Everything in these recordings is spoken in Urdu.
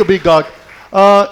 be God.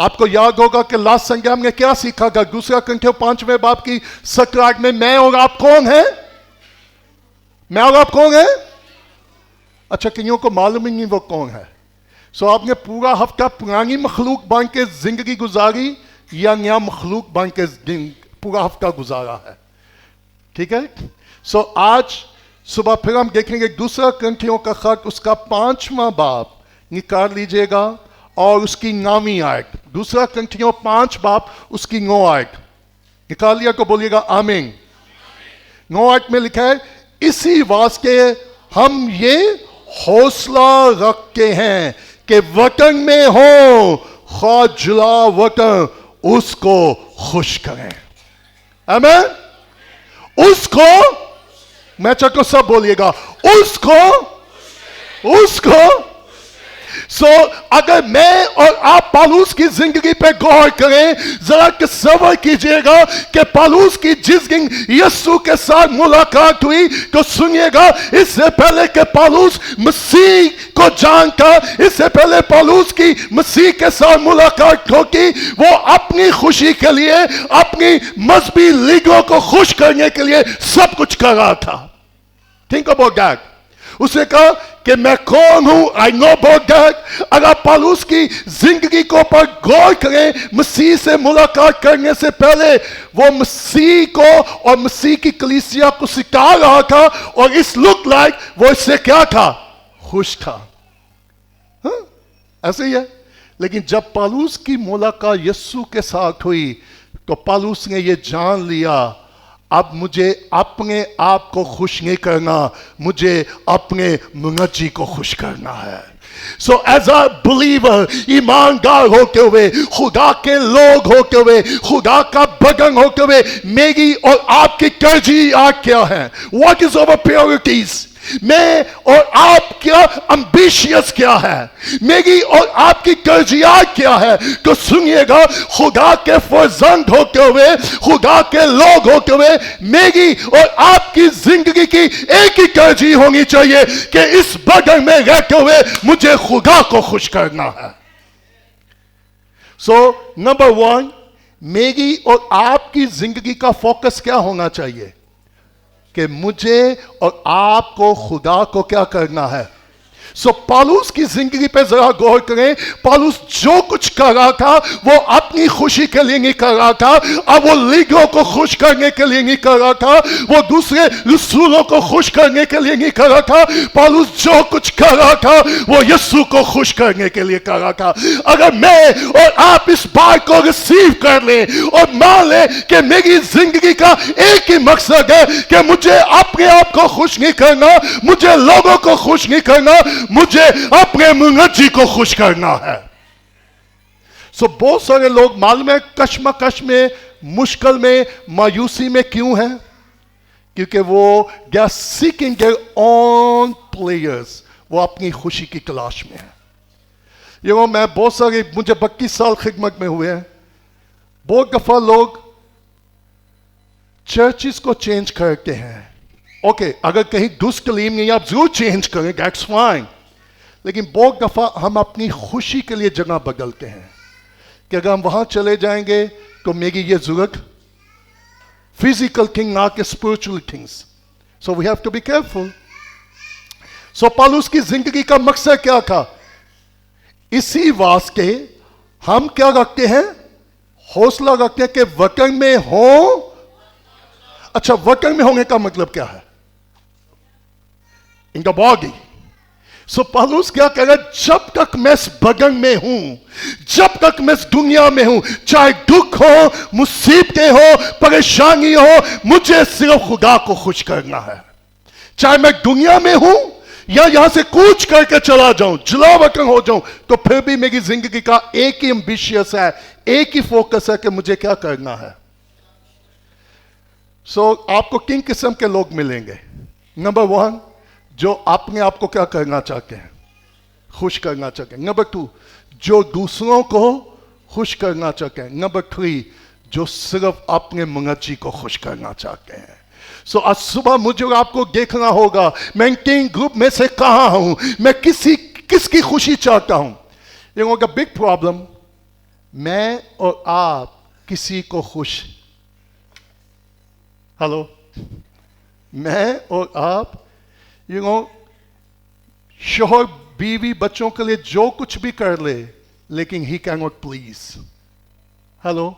آپ کو یاد ہوگا کہ لاسٹ سنڈے ہم نے کیا سیکھا گا؟ 2 کرنتھیوں 5 باب کی 17 میں میں اور آپ کون ہیں؟ میں اور آپ کون ہیں؟ اچھا کئیوں کو معلوم ہی نہیں وہ کون ہے. سو آپ نے پورا ہفتہ پرانی مخلوق بن کے زندگی گزاری یا نیا مخلوق بن کے پورا ہفتہ گزارا ہے؟ ٹھیک ہے. سو آج صبح پھر ہم دیکھیں گے 2 کرنتھیوں کا خط، اس کا 5واں باب نکال لیجئے گا اور اس کی 9ویں آیت. 2 کرنتھیوں 5 باب اس کی 9 آیت نکال لیا تو بولیے گا آمین. 9 آیت میں لکھا ہے اسی واسطے ہم یہ حوصلہ رکھتے ہیں کہ وطن میں ہو خواہ جلا وطن اس کو خوش کریں. آمین. اس کو میں چاہتا ہوں سب بولیے گا اس کو. سو اگر میں اور آپ پالوس کی زندگی پہ غور کریں، ذرا تصور کیجئے گا کہ پالوس کی جس دن یسوع کے ساتھ ملاقات ہوئی تو سنیے گا اس سے پہلے کہ پالوس مسیح کو جانتا، اس سے پہلے پالوس کی مسیح کے ساتھ ملاقات ہوتی، وہ اپنی خوشی کے لیے اپنی مذہبی لیڈروں کو خوش کرنے کے لیے سب کچھ کر رہا تھا. Think about that. اس نے کہا کہ میں کون ہوں، I know about that. اگر پالوس کی زندگی کو پر غور کریں، مسیح سے ملاقات کرنے سے پہلے وہ مسیح کو اور مسیح کی کلیسیا کو سکھا رہا تھا، اور اس لک لائک وہ اس سے کیا تھا؟ خوش تھا. ایسے ہی ہے. لیکن جب پالوس کی ملاقات یسوع کے ساتھ ہوئی تو پالوس نے یہ جان لیا اب مجھے اپنے آپ کو خوش نہیں کرنا، مجھے اپنے منجی کو خوش کرنا ہے. So as a believer، ایماندار ہوتے ہوئے، خدا کے لوگ ہوتے ہوئے، خدا کا بدن ہوتے ہوئے، میری اور آپ کی ترجیحات کیا ہیں؟ What is our priorities؟ میں اور آپ کیا امبیشیس کیا ہے؟ میری اور آپ کی ترجیحات کیا ہے؟ تو سنیے گا، خدا کے فرزند ہوتے ہوئے، خدا کے لوگ ہوتے ہوئے، میری اور آپ کی زندگی کی ایک ہی ترجیح ہونی چاہیے کہ اس بدن میں رہتے ہوئے مجھے خدا کو خوش کرنا ہے. سو نمبر 1، میری اور آپ کی زندگی کا فوکس کیا ہونا چاہیے؟ کہ مجھے اور آپ کو خدا کو کیا کرنا ہے. سو پالوس کی زندگی پہ ذرا غور کریں. پالوس جو کچھ کر رہا تھا وہ اپنی خوشی کے لیے نہیں کر رہا تھا، اب وہ لیڈروں کو خوش کرنے کے لیے نہیں کر رہا تھا، وہ دوسرے رسولوں کو خوش کرنے کے لیے نہیں کر رہا تھا. پالوس جو کچھ کر رہا تھا وہ یسوع کو خوش کرنے کے لیے کر رہا تھا. اگر میں اور آپ اس بات کو ریسیو کر لیں اور مان لیں کہ میری زندگی کا ایک ہی مقصد ہے کہ مجھے اپنے آپ کو خوش نہیں کرنا، مجھے لوگوں کو خوش نہیں کرنا، مجھے اپنے منجی کو خوش کرنا ہے. سو بہت سارے لوگ معلوم ہے کشمکش میں، مشکل میں، مایوسی میں کیوں ہیں؟ کیونکہ وہ they are seeking their own pleasures، وہ اپنی خوشی کی تلاش میں ہیں. میں بہت سارے، مجھے 32 سال خدمت میں ہوئے ہیں، بہت دفعہ لوگ چرچز کو چینج کرتے ہیں. اوکے، اگر کہیں دوست تعلیم نہیں آپ ضرور چینج کریں، that's fine. لیکن بہت دفعہ ہم اپنی خوشی کے لیے جگہ بدلتے ہیں کہ اگر ہم وہاں چلے جائیں گے تو میری یہ ضرورت فزیکل تھنگ نہ کہ spiritual things. So we have to be careful. So پالوس کی زندگی کا مقصد کیا تھا؟ اسی واسطے ہم کیا رکھتے ہیں؟ حوصلہ رکھتے ہیں کہ وطن میں ہوں. اچھا، وطن میں ہونے کا مطلب کیا ہے؟ ان دا باڈی. سو پالوس کیا کہہ رہا ہے؟ جب تک میں اس بدن میں ہوں، جب تک میں اس دنیا میں ہوں، چاہے دکھ ہو، مصیبتیں ہو، پریشانی ہو، مجھے صرف خدا کو خوش کرنا ہے. چاہے میں دنیا میں ہوں یا یہاں سے کوچ کر کے چلا جاؤں، جلا وطن ہو جاؤں، تو پھر بھی میری زندگی کا ایک ہی امبیشیس ہے، ایک ہی فوکس ہے کہ مجھے کیا کرنا ہے. سو آپ کو کن قسم کے لوگ ملیں گے؟ نمبر 1، جو اپنے آپ کو کیا کرنا چاہتے ہیں؟ خوش کرنا چاہتے ہیں. نمبر 2، جو دوسروں کو خوش کرنا چاہتے ہیں. نمبر 3، جو صرف اپنے منجی کو خوش کرنا چاہتے ہیں. سو آج صبح مجھے آپ کو دیکھنا ہوگا میں ان 3 گروپ میں سے کہاں ہوں، میں کس کی خوشی چاہتا ہوں. یہ ہوگا بگ پرابلم. میں اور آپ کسی کو خوش، ہلو، میں اور آپ شوہر بیوی بچوں کے لیے جو کچھ بھی کر لے لیکن he can not please. Hello,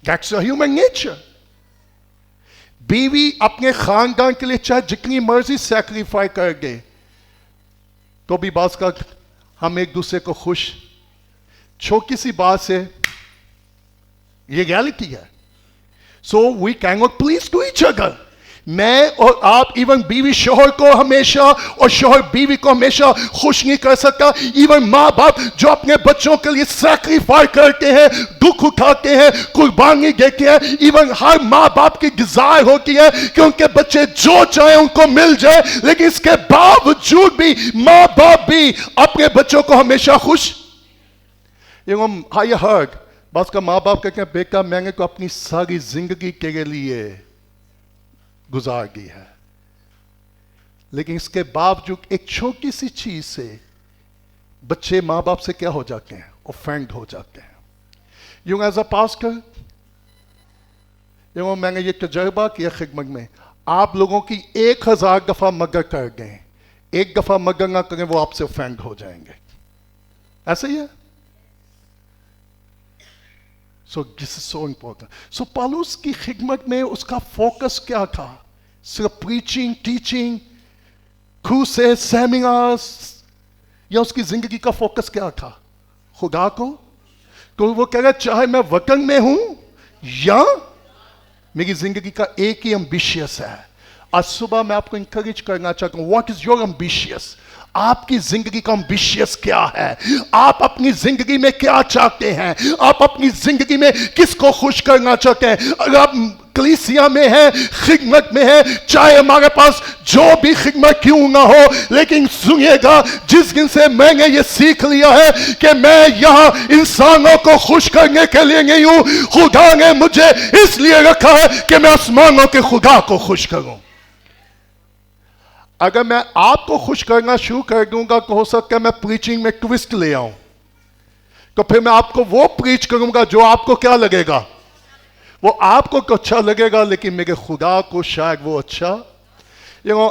that's a human nature. بیوی اپنے خاندان کے لیے چاہے جتنی مرضی سیکریفائی کر دے تو بھی بعض کا ہم ایک دوسرے کو خوش چھوٹی سی بات سے، یہ ریالٹی ہے. So we can not please to each other. میں اور آپ ایون بیوی شوہر کو ہمیشہ اور شوہر بیوی کو ہمیشہ خوش نہیں کر سکتا. ایون ماں باپ جو اپنے بچوں کے لیے سیکریفائی کرتے ہیں، دکھ اٹھاتے ہیں، قربانی دیتے ہیں، ایون ہر ماں باپ کی ڈیزائر ہوتی ہے کہ ان کے بچے جو چاہیں ان کو مل جائے، لیکن اس کے باوجود بھی ماں باپ بھی اپنے بچوں کو ہمیشہ خوش. I heard بعض کا ماں باپ کہتے ہیں بیٹا میں نے تو اپنی ساری زندگی کے لیے گزار دی ہے، لیکن اس کے باوجود ایک چھوٹی سی چیز سے بچے ماں باپ سے کیا ہو جاتے ہیں؟ اوفینڈ ہو جاتے ہیں. ایز اے پاسٹر میں نے یہ تجربہ کیا خدمت میں، آپ لوگوں کی 1000 دفعہ مگر کر دیں، ایک دفعہ مگر نہ کریں وہ آپ سے اوفینڈ ہو جائیں گے. ایسا ہی ہے. So this is so important. So پالوس کی خدمت میں اس کا فوکس کیا تھا؟ صرف پریچنگ، ٹیچنگ، کروسز، سیمینارز، یا اس کی زندگی کا فوکس کیا تھا؟ خدا کو. تو وہ کہہ رہا چاہے میں وطن میں ہوں یا میری زندگی کا ایک ہی امبیشیس ہے. آج صبح میں آپ کو انکریج کرنا چاہتا ہوں، واٹ از یور امبیشیس؟ آپ کی زندگی کا امبیشیس کیا ہے؟ آپ اپنی زندگی میں کیا چاہتے ہیں؟ آپ اپنی زندگی میں کس کو خوش کرنا چاہتے ہیں؟ اگر آپ کلیسیا میں ہیں، خدمت میں ہیں، چاہے ہمارے پاس جو بھی خدمت کیوں نہ ہو، لیکن سنیے گا، جس دن سے میں نے یہ سیکھ لیا ہے کہ میں یہاں انسانوں کو خوش کرنے کے لیے نہیں ہوں، خدا نے مجھے اس لیے رکھا ہے کہ میں آسمانوں کے خدا کو خوش کروں. اگر میں آپ کو خوش کرنا شروع کر دوں گا تو ہو سکتا ہے میں پریچنگ میں ٹویسٹ لے آؤں، تو پھر میں آپ کو وہ پریچ کروں گا جو آپ کو کیا لگے گا، وہ آپ کو اچھا لگے گا، لیکن میرے خدا کو شاید وہ اچھا.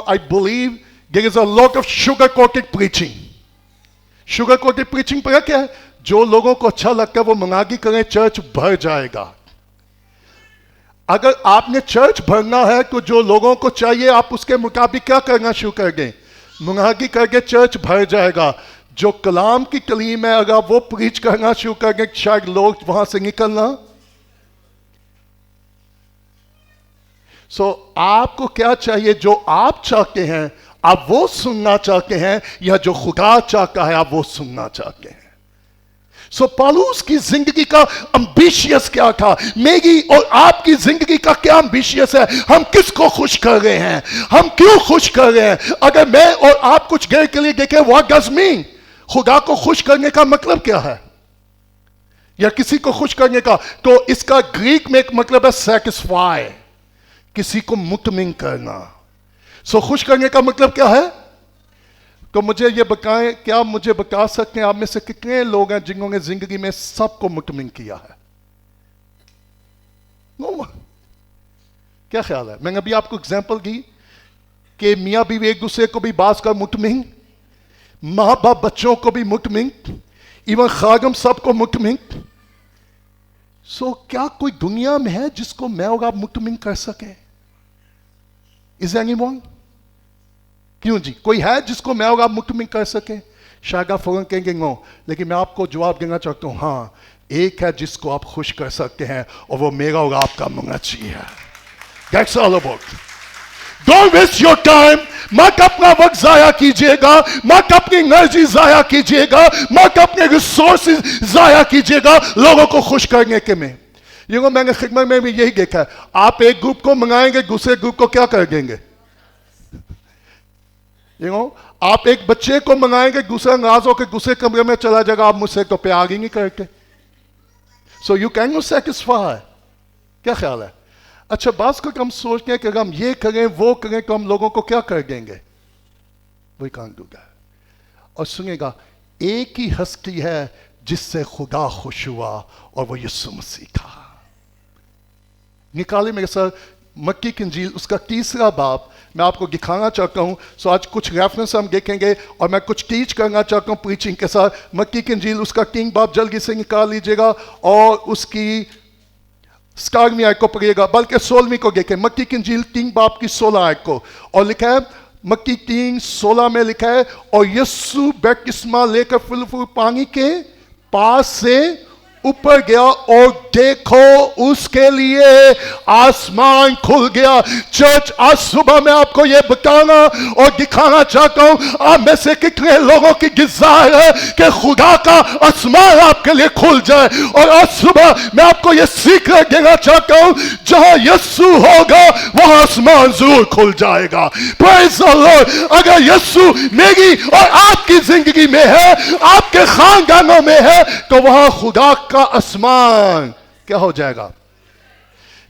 I believe there is a lot of sugar-coated preaching. Sugar-coated preaching پر کیا ہے؟ جو لوگوں کو اچھا لگتا ہے وہ مناگی کریں، چرچ بھر جائے گا. اگر آپ نے چرچ بھرنا ہے تو جو لوگوں کو چاہیے آپ اس کے مطابق کیا کرنا شروع کر دیں، مناگی کر کے چرچ بھر جائے گا. جو کلام کی تعلیم ہے اگر آپ وہ پریچ کرنا شروع کر دیں شاید لوگ وہاں سے نکلنا. آپ کو کیا چاہیے؟ جو آپ چاہتے ہیں آپ وہ سننا چاہتے ہیں، یا جو خدا چاہتا ہے آپ وہ سننا چاہتے ہیں؟ پالوس کی زندگی کا امبیشیس کیا تھا؟ میری اور آپ کی زندگی کا کیا امبیشیس ہے؟ ہم کس کو خوش کر رہے ہیں؟ ہم کیوں خوش کر رہے ہیں؟ اگر میں اور آپ کچھ دیر کے لیے دیکھیں what does mean؟ خدا کو خوش کرنے کا مطلب کیا ہے؟ یا کسی کو خوش کرنے کا، تو اس کا گریک میں ایک مطلب ہے سیٹسفائی، کسی کو مطمئن کرنا. خوش کرنے کا مطلب کیا ہے؟ تو مجھے یہ بتائیں، کیا مجھے بتا سکتے ہیں آپ میں سے کتنے لوگ ہیں جنہوں نے زندگی میں سب کو مطمئن کیا ہے؟ کیا خیال ہے؟ میں نے ابھی آپ کو اگزامپل دی کہ میاں بیوی ایک دوسرے کو بھی بعض کا مطمئن، ماں باپ بچوں کو بھی مطمئن، ایون خادم سب کو مطمئن. کیا کوئی دنیا میں ہے جس کو میں اور آپ مطمئن کر سکیں؟ Is there anyone؟ کیوں جی؟ کوئی ہے جس کو میں اور آپ مطمئن کر سکیں؟ شاید آپ فوراً کہیں گے نو، لیکن میں آپ کو جواب دینا چاہتا ہوں، ہاں ایک ہے جس کو آپ خوش کر سکتے ہیں، اور وہ میرا اور آپ کا منچی ہے. That's all about. Don't waste your time. مت اپنا وقت ضائع کیجئے گا، مت اپنی انرجی ضائع کیجئے گا، مت اپنے ریسورسز ضائع کیجئے گا لوگوں کو خوش کرنے کے میں. میں نے خدمت میں بھی یہی دیکھا ہے، آپ ایک گروپ کو منگائیں گے، دوسرے گروپ کو کیا کر دیں گے؟ آپ ایک بچے کو منگائیں گے، دوسرا ناراض ہو کے دوسرے کمرے میں چلا جائے گا، آپ مجھ سے تو پیار ہی نہیں کرتے. you cannot satisfy. کیا خیال ہے؟ اچھا بعض کو ہم سوچتے ہیں کہ اگر ہم یہ کریں وہ کریں تو ہم لوگوں کو کیا کر دیں گے؟ We can't do that. اور سنیے گا، ایک ہی ہستی ہے جس سے خدا خوش ہوا اور وہ یسوع مسیح تھا۔ نکالے میرے ساتھ مکی کی انجیل اس کا 3 باب، میں آپ کو دکھانا چاہتا ہوں۔ سو آج کچھ ریفرنس ہم دیکھیں گے اور میں کچھ ٹیچ کرنا چاہتا ہوں پریچنگ کے ساتھ۔ مکی کی انجیل اس کا 3 باب جلدی سے نکال لیجئے گا اور اس کی 17ویں آیت کو پڑھیے گا، بلکہ 16ویں کو دیکھیں۔ مکی کی انجیل 3 باب کی 16 آیت کو، اور لکھا ہے مکی 3:16 میں لکھا ہے، اور یسوع بپتسمہ لے کر فل پانی کے پاس سے اوپر گیا اور دیکھو اس کے لیے آسمان کھل گیا۔ چرچ آج صبح میں آپ کو یہ بتانا اور دکھانا چاہتا ہوں، آپ میں سے کتنے لوگوں کی ڈیزائر ہے کہ خدا کا آسمان آپ کے لیے کھل جائے، اور آج صبح میں آپ کو یہ سیکرٹ دینا چاہتا ہوں، جہاں یسوع ہوگا وہاں آسمان ضرور کھل جائے گا۔ پریز دی لارڈ۔ اگر یسوع میری اور آپ کی زندگی میں ہے، آپ کے خاندانوں میں ہے، تو وہاں خدا کا آسمان کیا ہو جائے گا؟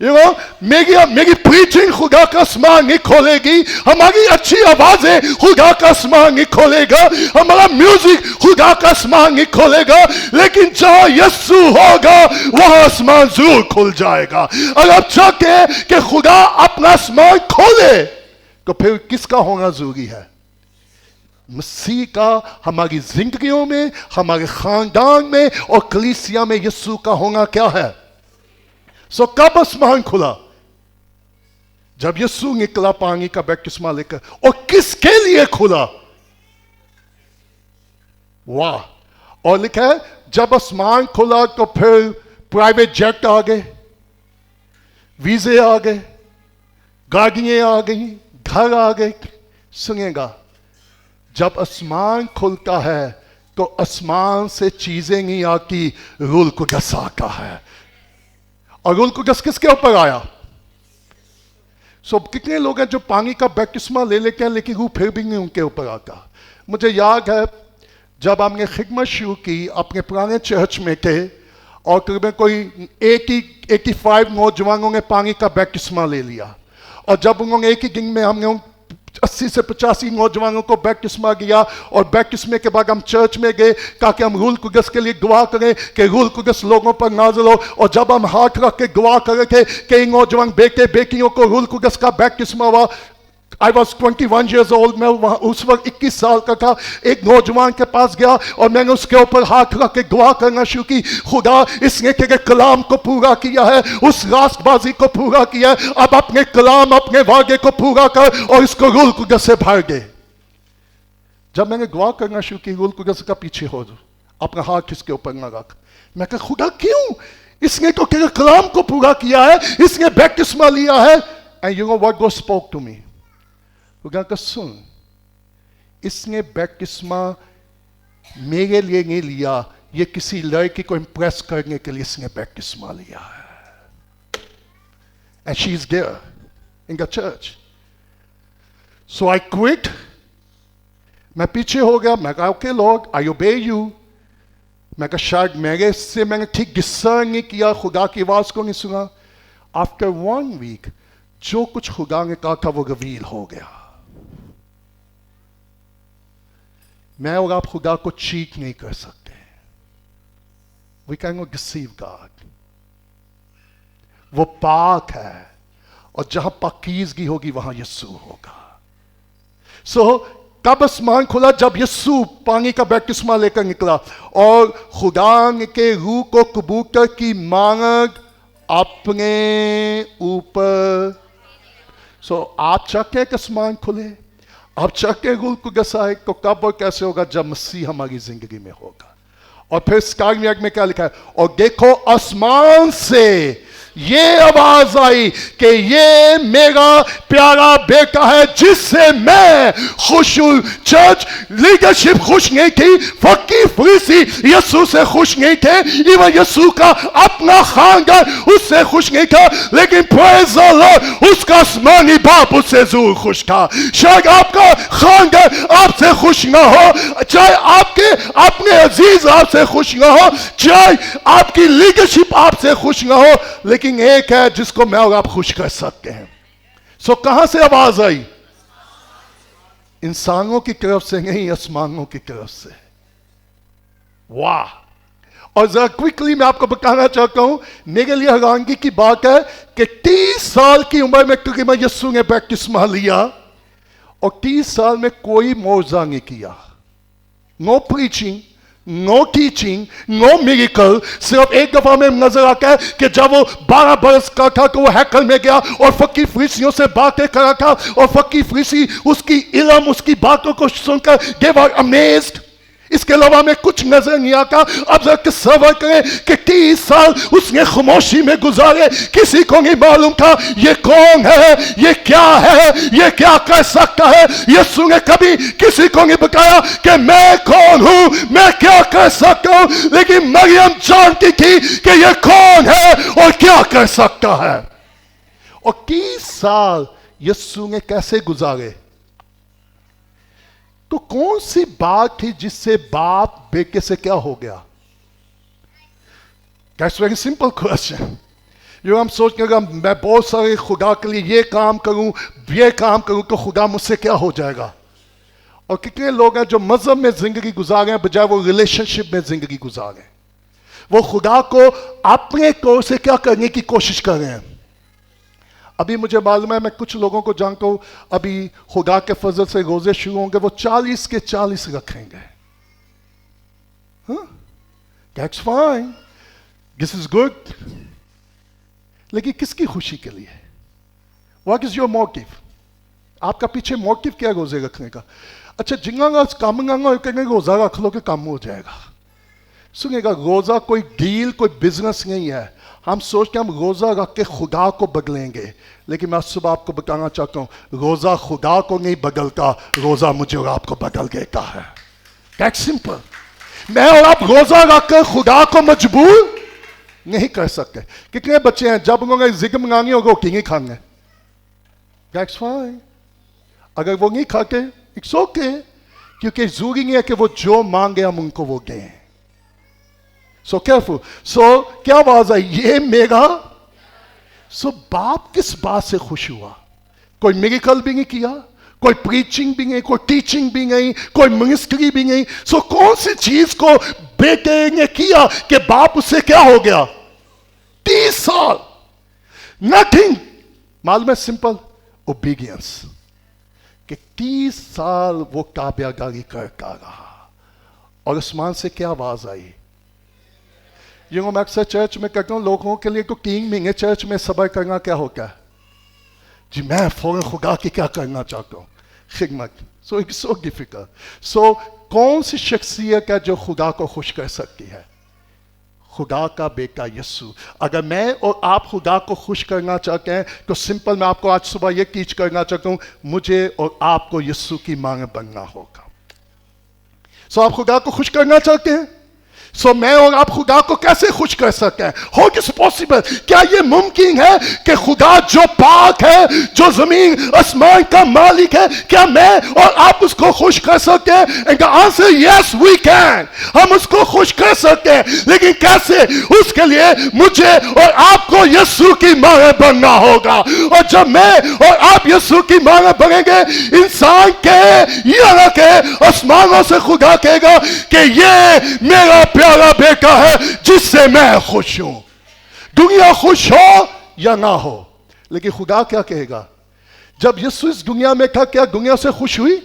میری پریچنگ خدا کا آسمان نہیں کھولے گی، ہماری اچھی آوازیں خدا کا آسمان نہیں کھولے گا، ہمارا میوزک خدا کا آسمان نہیں کھولے گا، لیکن جہاں یسوع ہوگا وہاں آسمان ضرور کھل جائے گا۔ اگر آپ چاہتے ہیں کہ خدا اپنا آسمان کھولے تو پھر کس کا ہونا ضروری ہے؟ مسیح کا ہماری زندگیوں میں، ہمارے خاندان میں اور کلیسیا میں یسوع کا ہونا کیا ہے؟ سو کب آسمان کھلا؟ جب یسوع نکلا پانی کا بپتسمہ لے کر، اور کس کے لیے کھلا؟ واہ! اور لکھا ہے جب آسمان کھلا تو پھر پرائیویٹ جیٹ آ گئے، ویزے آ گئے، گاڑیاں آ گئیں، گھر آ گئے۔ سنیں گا، جب آسمان کھلتا ہے تو آسمان سے چیزیں نہیں آتی، روح القدس آتا ہے۔ اور روح القدس کس کے اوپر آیا؟ کتنے لوگ ہیں جو پانی کا بپتسمہ لے لیتے ہیں لیکن روح پھر بھی نہیں ان کے اوپر آتا۔ مجھے یاد ہے جب ہم نے خدمت شروع کی اپنے پرانے چرچ میں تھے، اور تقریباً کوئی 85 نوجوانوں نے پانی کا بپتسمہ لے لیا، اور جب انہوں نے ایک ہی دن میں ہم نے 80 سے 85 نوجوانوں کو بپتسمہ دیا، اور بپتسمے کے بعد ہم چرچ میں گئے تاکہ ہم روح القدس کے لیے دعا کریں کہ روح القدس لوگوں پر نازل ہو۔ اور جب ہم ہاتھ رکھ کے دعا کر رہے تھے کہ ان نوجوان بیٹے بیٹیوں کو روح القدس کا بپتسمہ ہوا، I was 21 years old، میں اس وقت 21 سال کا تھا۔ ایک نوجوان کے پاس گیا اور میں نے اس کے اوپر ہاتھ رکھ کے دعا کرنا شروع کی، خدا اس نے تیرے کلام کو پورا کیا ہے، اس راست بازی کو پورا کیا ہے، اب اپنے کلام اپنے وعدے کو پورا کر اور اس کو روح القدس سے بھر دے۔ جب میں نے دعا کرنا شروع کی، روح القدس کا پیچھے ہو جاؤ، اپنا ہاتھ اس کے اوپر نہ رکھ۔ میں کہا خدا کیوں؟ اس نے تو تیرے کلام کو پورا کیا ہے، اس نے بپتسمہ لیا ہے۔ And you know what God spoke to me؟ خدا کا سن، اس نے بپتسمہ میرے لیے نہیں لیا، یہ کسی لڑکی کو امپریس کرنے کے لیے اس نے بپتسمہ لیا ہے۔ And she is there in the church. So I quit. میں پیچھے ہو گیا، میں کہا okay Lord, I obey you. میں کہا شاید میرے سے میں نے ٹھیک ڈسرن نہیں کیا، خدا کی آواز کو نہیں سنا۔ After 1 week جو کچھ خدا نے کہا تھا وہ ریویل ہو گیا۔ میں اور آپ خدا کو چیٹ نہیں کر سکتے۔ We cannot deceive God۔ وہ پاک ہے، اور جہاں پاکیزگی ہوگی وہاں یسوع ہوگا۔ کب آسمان کھلا؟ جب یسوع پانی کا بپتسمہ لے کر نکلا، اور خدا کے روح کو کبوتر کی مانند اپنے اوپر۔ آپ چاہتے ہیں کہ آسمان کھلے؟ آپ چاہتے ہیں روح القدس آئے؟ تو کب اور کیسے ہوگا؟ جب مسیح ہماری زندگی میں ہوگا۔ اور پھر سکارمی میں کیا لکھا ہے؟ اور دیکھو آسمان سے یہ آواز آئی کہ یہ میرا پیارا بیٹا ہے جس سے میں خوش ہوں۔ چرچ لیڈرشپ خوش نہیں تھی، فقیر فریسی یسوع سے خوش نہیں تھے، ایون یسوع کا اپنا خاندان اس سے خوش نہیں تھا، لیکن پریز دی لارڈ اس کا آسمانی باپ اس سے ضرور خوش تھا۔ شاید آپ کا خاندان آپ سے خوش نہ ہو، چاہے آپ کے اپنے عزیز آپ سے خوش نہ ہو، چاہے آپ کی لیڈرشپ آپ سے خوش نہ ہو، لیکن ایک ہے جس کو میں اور آپ خوش کر سکتے ہیں۔ کہاں سے آواز آئی؟ انسانوں کی طرف سے نہیں، آسمانوں کی طرف سے۔ واہ! اور ذرا کوئکلی میں آپ کو بتانا چاہتا ہوں، میرے لیے حیرانگی کی بات ہے کہ 30 سال کی عمر میں تقریباً یسوع نے بیپٹسمہ لیا اور 30 سال میں کوئی معجزہ نہیں کیا. نو پریچنگ، نو ٹیچنگ، نو میریکل. صرف ایک دفعہ میں نظر آتا ہے کہ جب وہ 12 برس کا تھا تو وہ ہیکل میں گیا اور فقیر فریسیوں سے باتیں کرا تھا، اور فقیر فریسی اس کی علم، اس کی باتوں کو سن کر they were amazed. اس کے علاوہ میں کچھ نظر نہیں آتا. اب ذرا تصور کریں کہ 30 سال اس نے خاموشی میں گزارے، کسی کو نہیں معلوم تھا یہ کون ہے، یہ کیا ہے، یہ کیا کر سکتا ہے. یسوع نے کبھی کسی کو نہیں بتایا کہ میں کون ہوں، میں کیا کر سکتا ہوں، لیکن مریم جانتی تھی کہ یہ کون ہے اور کیا کر سکتا ہے. اور 30 سال یسوع نے کیسے گزارے؟ تو کون سی بات تھی جس سے باپ بیٹے سے کیا ہو گیا؟ That's very simple question. ہم سوچتے ہیں کہ میں بہت سارے خدا کے لیے یہ کام کروں، یہ کام کروں تو خدا مجھ سے کیا ہو جائے گا. اور کتنے لوگ ہیں جو مذہب میں زندگی گزارے ہیں بجائے وہ ریلیشن شپ میں زندگی گزارے ہیں. وہ خدا کو اپنے طور سے کیا کرنے کی کوشش کر رہے ہیں. ابھی مجھے معلوم ہے، میں کچھ لوگوں کو جانتا ہوں ابھی خدا کے فضل سے روزے شروع ہوں گے، وہ 40 کے 40 رکھیں گے. That's fine. This is good. لیکن کس کی خوشی کے لیے؟ What is your motive? آپ کا پیچھے موٹیو کیا روزے رکھنے کا؟ اچھا جنگا گا کام گا کہیں گے روزہ رکھ لو کہ کام ہو جائے گا. سنیے گا، روزہ کوئی ڈیل، کوئی بزنس نہیں ہے. ہم سوچتے ہیں ہم روزہ رکھ کے خدا کو بدلیں گے، لیکن میں صبح آپ کو بتانا چاہتا ہوں روزہ خدا کو نہیں بدلتا، روزہ مجھے اور آپ کو بدل دیتا ہے. That's simple. میں اور آپ روزہ رکھ کر خدا کو مجبور نہیں کر سکتے. کتنے بچے ہیں جب انہوں نے ذکر منگانی ہوگا وہ نہیں کھائیں گے. That's fine. اگر وہ نہیں کھاتے it's okay، کیونکہ ضروری نہیں ہے کہ وہ جو مانگے ہم ان کو وہ دیں. So careful. So کیا آواز ہے یہ میرا. So باپ کس بات سے خوش ہوا؟ کوئی میریکل بھی نہیں کیا، کوئی پریچنگ بھی نہیں، کوئی ٹیچنگ بھی نہیں، کوئی منسٹری بھی نہیں. So کون سی چیز کو بیٹے نے کیا کہ باپ اس سے کیا ہو گیا؟ 30 سال nothing. معلوم ہے سمپل اوبیڈینس، کہ 30 سال وہ تابع داری کرتا رہا. اور آسمان سے کیا آواز آئی؟ میں اکثر چرچ میں کہتا ہوں لوگوں کے لیے تو 3 مہینے چرچ میں صبر کرنا کیا ہوتا ہے؟ جی میں فوراً خدا کی کیا کرنا چاہتا ہوں؟ خدمت. So it's so difficult. سو کون سی شخصیت ہے جو خدا کو خوش کر سکتی ہے؟ خدا کا بیٹا یسوع. اگر میں اور آپ خدا کو خوش کرنا چاہتے ہیں تو سمپل میں آپ کو آج صبح یہ ٹیچ کرنا چاہتا ہوں، مجھے اور آپ کو یسوع کی مانند بننا ہوگا. سو آپ خدا کو خوش کرنا چاہتے ہیں؟ سو میں اور آپ خدا کو کیسے خوش کر سکتے ہیں؟ How is possible؟ کیا یہ ممکن ہے کہ خدا جو پاک ہے، جو زمین آسمان کا مالک ہے، کیا میں اور آپ اس کو خوش کر سکتے ہیں؟ And the answer yes we can. ہم اس کو خوش کر سکتے ہیں، لیکن کیسے؟ اس کے لیے مجھے اور آپ کو یسوع کی مانند بننا ہوگا. اور جب میں اور آپ یسوع کی مانند بنیں گے، انسان کے یا نہ کہ آسمانوں سے خدا کہے گا کہ یہ میرا پیارا بیٹا ہے جس سے میں خوش ہوں. دنیا خوش ہو یا نہ ہو، لیکن خدا کیا کہے گا؟ جب یسوع اس دنیا میں تھا کیا دنیا سے خوش ہوئی؟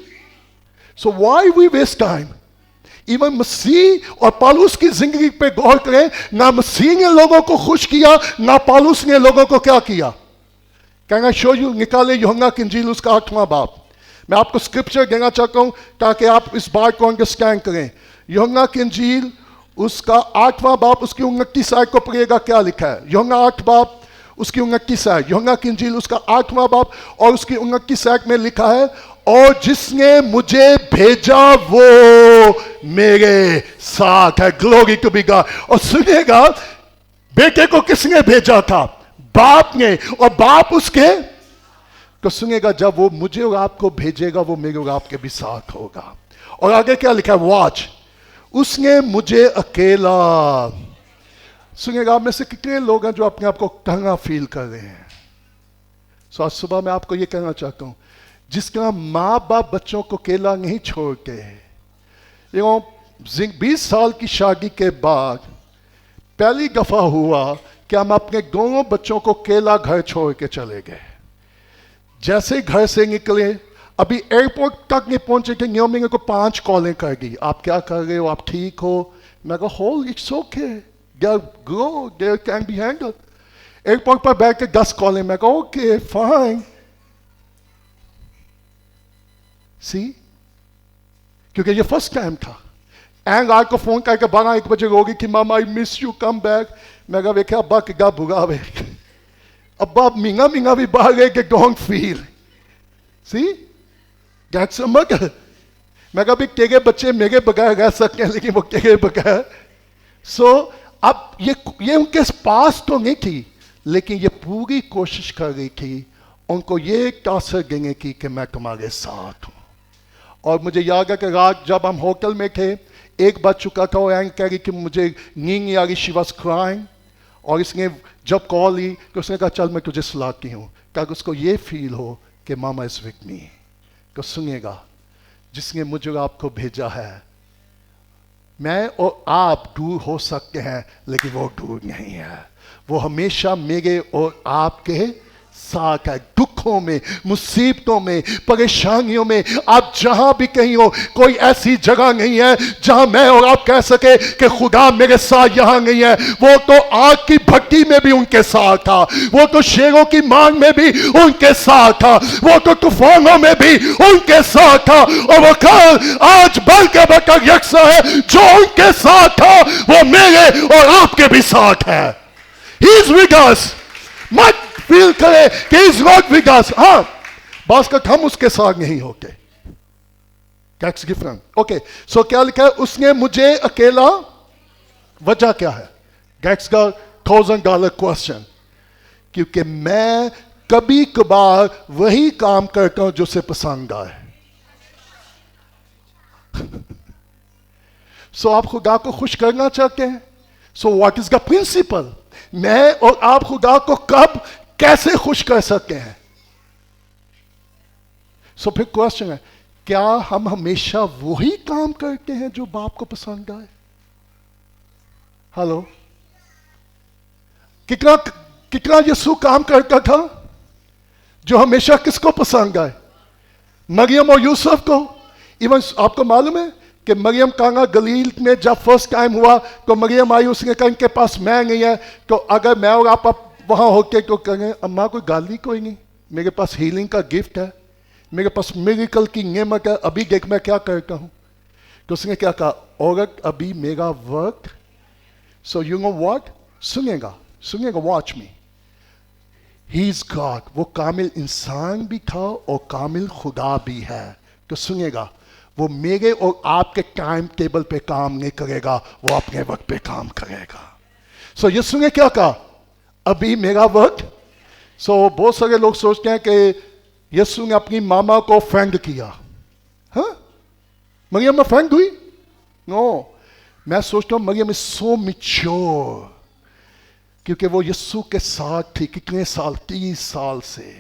So why we waste time? Even مسیح اور پالوس کی زندگی پہ غور کریں، نہ مسیح نے لوگوں کو خوش کیا، نہ پالوس نے لوگوں کو کیا کیا. Can I show you؟ نکالے یوحنا کی انجیل اس کا 8واں باب. میں آپ کو سکرپچر دینا چاہتا ہوں تاکہ آپ اس بات کو انڈرسٹینڈ کریں. یوحنا کی انجیل اس کا 8واں باب، اس کی 29 آیت کو پڑھیے گا کیا لکھا ہے. یوحنا 8 باب اس کی 29 آیت. یوحنا کی انجیل اس کا 8واں باب اور اس کی 29 آیت میں لکھا ہے، اور جس نے مجھے بھیجا وہ میرے ساتھ ہے. Glory to be God. اور سنیے گا بیٹے کو کس نے بھیجا تھا؟ باپ نے. اور باپ اس کے تو سنیے گا جب وہ مجھے اور آپ کو بھیجے گا وہ میرے اور آپ کے بھی ساتھ ہوگا. اور آگے کیا لکھا ہے؟ واچ، اس نے مجھے اکیلا. سنیے گا آپ میں سے کتنے لوگ ہیں جو اپنے آپ کو تنہا فیل کر رہے ہیں؟ سو آج صبح میں آپ کو یہ کہنا چاہتا ہوں، جس طرح ماں باپ بچوں کو اکیلا نہیں چھوڑتے. 20 سال کی شادی کے بعد پہلی دفعہ ہوا کہ ہم اپنے دونوں بچوں کو اکیلا گھر چھوڑ کے چلے گئے. جیسے گھر سے نکلے, ابھی ایئرپورٹ تک نہیں پہنچے کہ نیومی نے کو 5 کالیں کر دی, آپ کیا کر رہے ہو, آپ ٹھیک ہو؟ میں کہا whole it's okay, go there can be handle. Airport پر بیٹھ کے 10 کالیں, میں کہا اوکے فائن. سی, کیونکہ یہ فرسٹ ٹائم تھا. اینگ رات کو فون کر کے 12-1 بجے ہوگی کہ ماما آئی مس یو کم بیک. میں کہا ویکھے ابا کدا بھگا وے, ابا مینگا مینگا بھی باہر گئے کہ ڈونٹ فیل. سی گیٹ سمجھ. میں کہا بھی تیرے بچے میرے بغیر رہ سکتے ہیں لیکن وہ تیرے بغیر. سو اب یہ ان کے پاس تو نہیں تھی, لیکن یہ پوری کوشش کر رہی تھی ان کو یہ تاثر دینے کی کہ میں تمہارے ساتھ ہوں. اور مجھے یاد ہے کہ رات جب ہم ہوٹل میں تھے, ایک بج چکا تھا اور اینگ کہہ رہی کہ مجھے نیند نہیں آ رہی, شی واز کرائنگ. اور اس نے جب کال لی تو اس نے کہا چل میں تجھے سلاتی ہوں, تاکہ اس کو یہ فیل ہو کہ ماما از وتھ می. کہ سنیے گا, جس نے مجھے آپ کو بھیجا ہے, میں اور آپ دور ہو سکتے ہیں لیکن وہ دور نہیں ہے. وہ ہمیشہ میرے اور آپ کے ساتھ ہے, دکھوں میں, مصیبتوں میں, پریشانیوں میں. آپ جہاں بھی کہیں ہو, کوئی ایسی جگہ نہیں ہے جہاں میں اور آپ کہہ سکے کہ خدا میرے ساتھ یہاں نہیں ہے. وہ تو آگ کی بھٹی میں بھی ان کے ساتھ تھا, وہ تو شیروں کی مانگ میں بھی ان کے ساتھ تھا, وہ تو طوفانوں میں بھی ان کے ساتھ تھا, اور وہ کل آج بل کے بکر یکساں ہے. جو ان کے ساتھ تھا وہ میرے اور آپ کے بھی ساتھ ہے. He is with us. مت فیل کرے کہ he is not with us. ہاں بعض کا ہم اس کے ساتھ نہیں ہوتے. That's different. Okay. So کیا لکھا ہے, اس نے مجھے اکیلا, وجہ کیا ہے؟ That's the $1,000 question. کیونکہ میں کبھی کبھار وہی کام کرتا ہوں جو اسے پسند آئے. سو آپ خدا کو خوش کرنا چاہتے ہیں. So what is the principal? میں اور آپ خدا کو کب کیسے خوش کر سکتے ہیں؟ سو پھر کوشچن ہے, کیا ہم ہمیشہ وہی کام کرتے ہیں جو باپ کو پسند آئے؟ ہلو, کتنا یسوع کام کرتا تھا جو ہمیشہ کس کو پسند آئے؟ مریم اور یوسف کو. ایون آپ کو معلوم ہے کہ مریم کانا گلیل میں جب فرسٹ ٹائم ہوا تو مریم آئی, اس نے کہا ان کے پاس میں نہیں ہے, تو اگر میں اور آپ وہاں ہو کے تو کہیں اماں کوئی گال ہی کوئی نہیں, میرے پاس ہیلنگ کا گفٹ ہے, میرے پاس میریکل کی نعمت ہے, ابھی دیکھ میں کیا کرتا ہوں. تو اس نے کیا کہا, عورت ابھی میرا وقت. سو یو نو واٹ, سنیے گا watch me. He is God, وہ کامل انسان بھی تھا اور کامل خدا بھی ہے. تو سنیے گا, وہ میرے اور آپ کے ٹائم ٹیبل پہ کام نہیں کرے گا, وہ اپنے وقت پہ کام کرے گا. سو یسوع نے کیا کہا, ابھی میرا وقت. سو بہت سارے لوگ سوچتے ہیں کہ یسوع نے اپنی ماما کو فرینڈ کیا. ہاں, مریم میں فرینڈ ہوئی؟ نو, میں سوچتا ہوں مریم از سو میچور, کیونکہ وہ یسوع کے ساتھ تھی کتنے سال, 30 سال سے.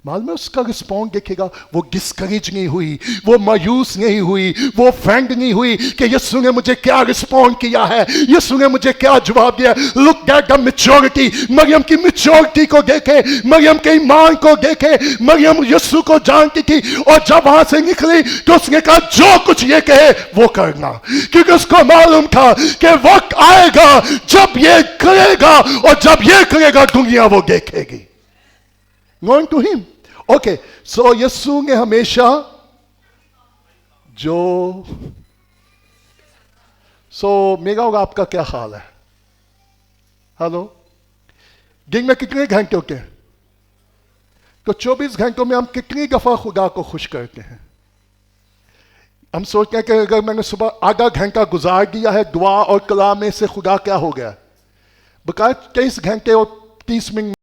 معلوم ہے اس کا رسپونڈ دیکھے گا, وہ ڈسکریج نہیں ہوئی, وہ مایوس نہیں ہوئی, وہ فرینڈ نہیں ہوئی کہ یسوع نے مجھے کیا رسپونڈ کیا ہے, یسوع نے مجھے کیا جواب دیا. لک ایٹ دا میچورٹی, مریم کی میچورٹی کو دیکھے, مریم کے ایمان کو دیکھے. مریم یسوع کو جانتی تھی, اور جب وہاں سے نکلی تو اس نے کہا جو کچھ یہ کہے وہ کرنا, کیونکہ اس کو معلوم تھا کہ وقت آئے گا جب یہ کرے گا, اور جب یہ کرے گا دنیا وہ دیکھے گی. Going to him. اوکے, سو یسوع نے ہمیشہ جو میرا اور آپ کا کیا حال ہے؟ ہلو, دن میں کتنے گھنٹے ہوتے ہیں؟ تو 24 گھنٹوں میں ہم کتنی دفعہ خدا کو خوش کرتے ہیں؟ ہم سوچتے ہیں کہ اگر میں نے صبح آدھا گھنٹہ گزار دیا ہے دعا اور کلام میں سے, خدا کیا ہو گیا؟ بقایا 23 گھنٹے اور 30 منٹ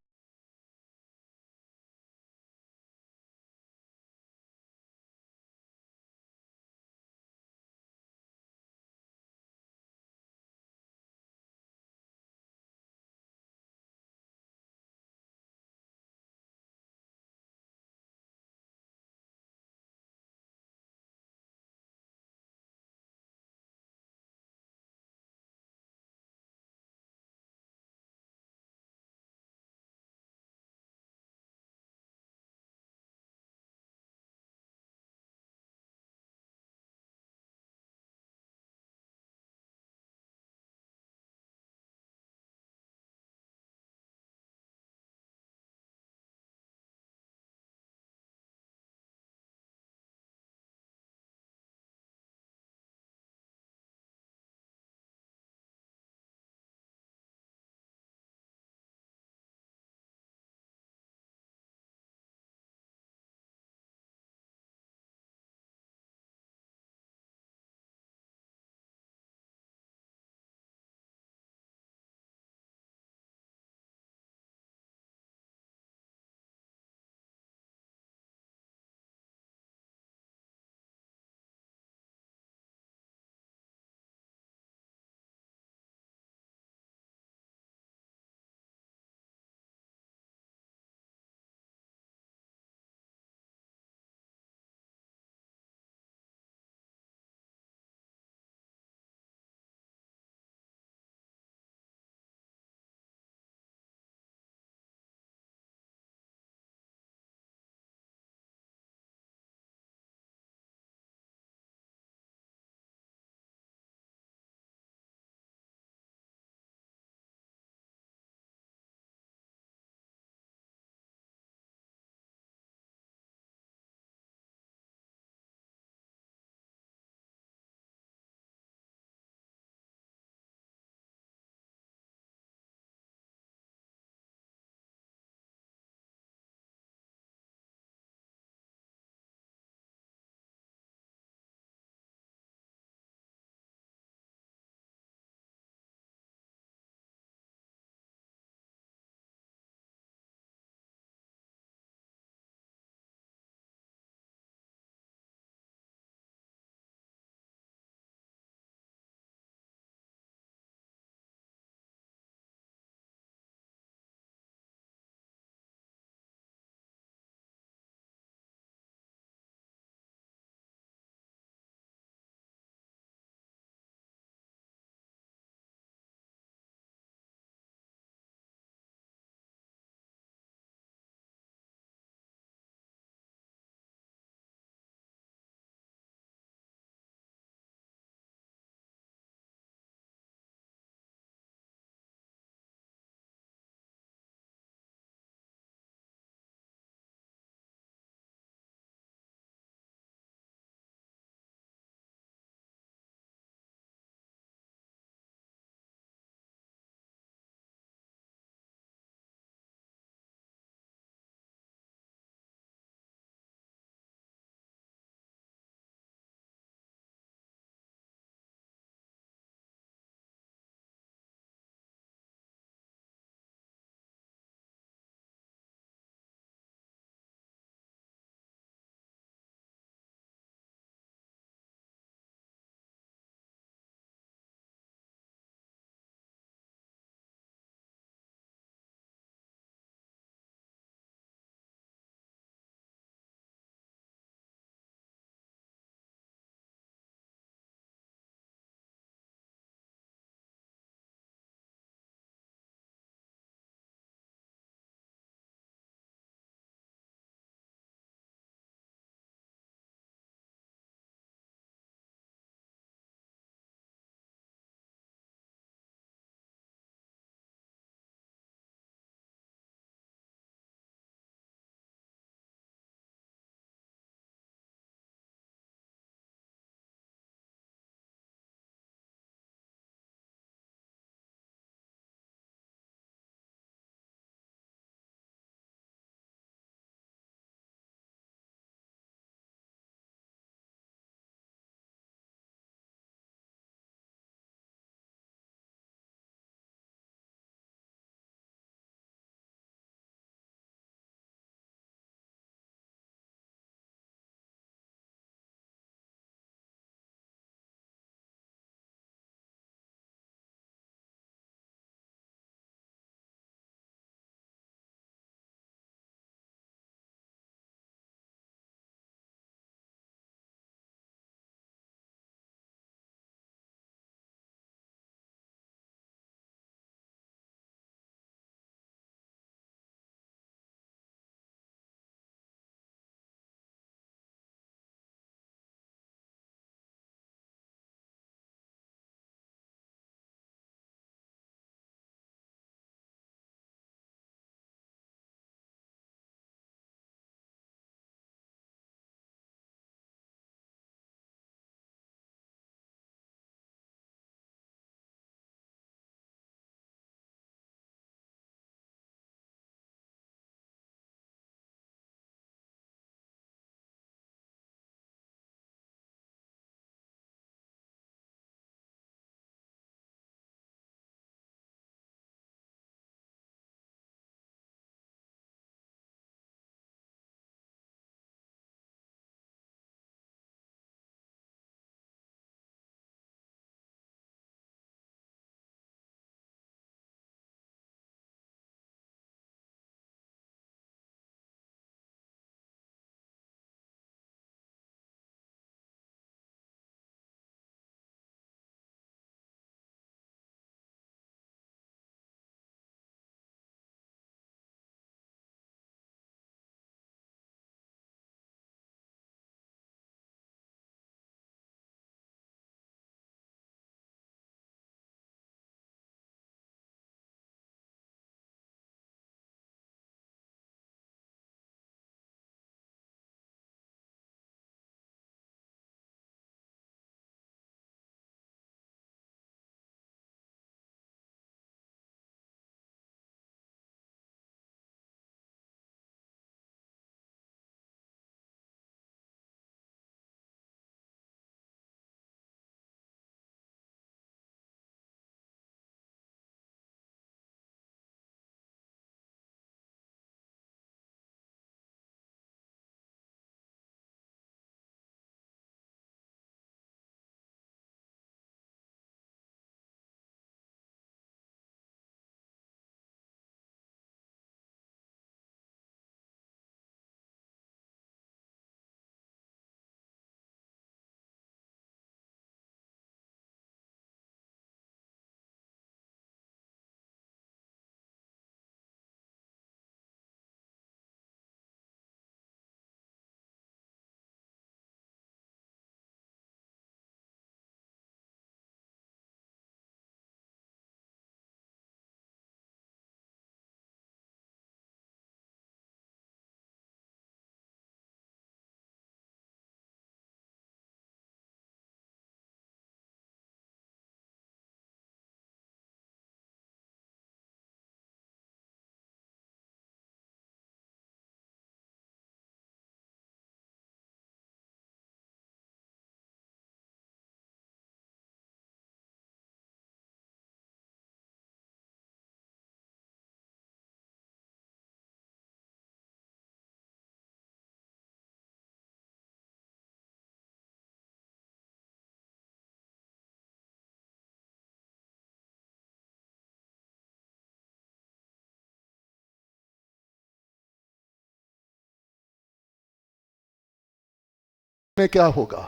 میں کیا ہوگا.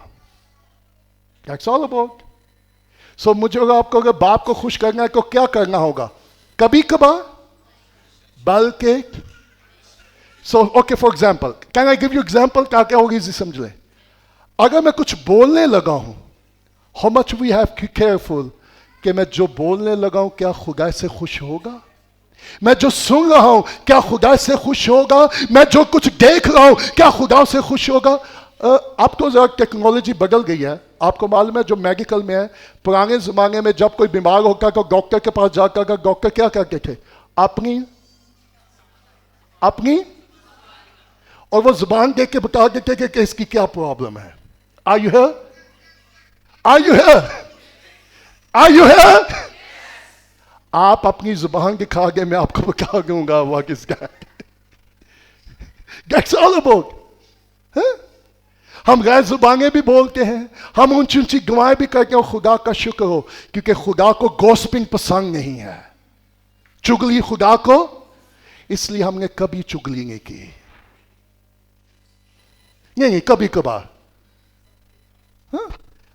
That's all about. So مجھے اور آپ کو اگر باپ کو خوش کرنا ہے تو کیا کرنا ہوگا؟ کبھی کبھار بلکہ. So okay, for example, can I give you example تاکہ ہوگی اسی سمجھ لیں. اگر میں کچھ بولنے لگا ہوں, how much we have to be careful کہ میں جو بولنے لگا ہوں کیا خدا سے خوش ہوگا؟ میں جو سن رہا ہوں کیا خدا سے خوش ہوگا؟ میں جو کچھ دیکھ رہا ہوں کیا خدا سے خوش ہوگا؟ اب تو ذرا ٹیکنالوجی بدل گئی ہے. آپ کو معلوم ہے جو میڈیکل میں ہے, پرانے زمانے میں جب کوئی بیمار ہوگا تو ڈاکٹر کے پاس جا کر ڈاکٹر کیا کرتے تھے؟ اپنی اور وہ زبان دیکھ کے بتا دیتے کہ اس کی کیا پرابلم ہے. Are you here? Are you here? Are you here? آپ اپنی زبان دکھا گے, میں آپ کو بتا دوں گا وہ کس کا ہے. That's all about. ہم غیر زبانیں بھی بولتے ہیں, ہم اونچی اونچی دعائیں بھی کرتے ہیں. خدا کا شکر ہو کیونکہ خدا کو گوسپنگ پسند نہیں ہے, چگلی خدا کو, اس لیے ہم نے کبھی چگلی نہیں کی. نہیں کبھی کبھار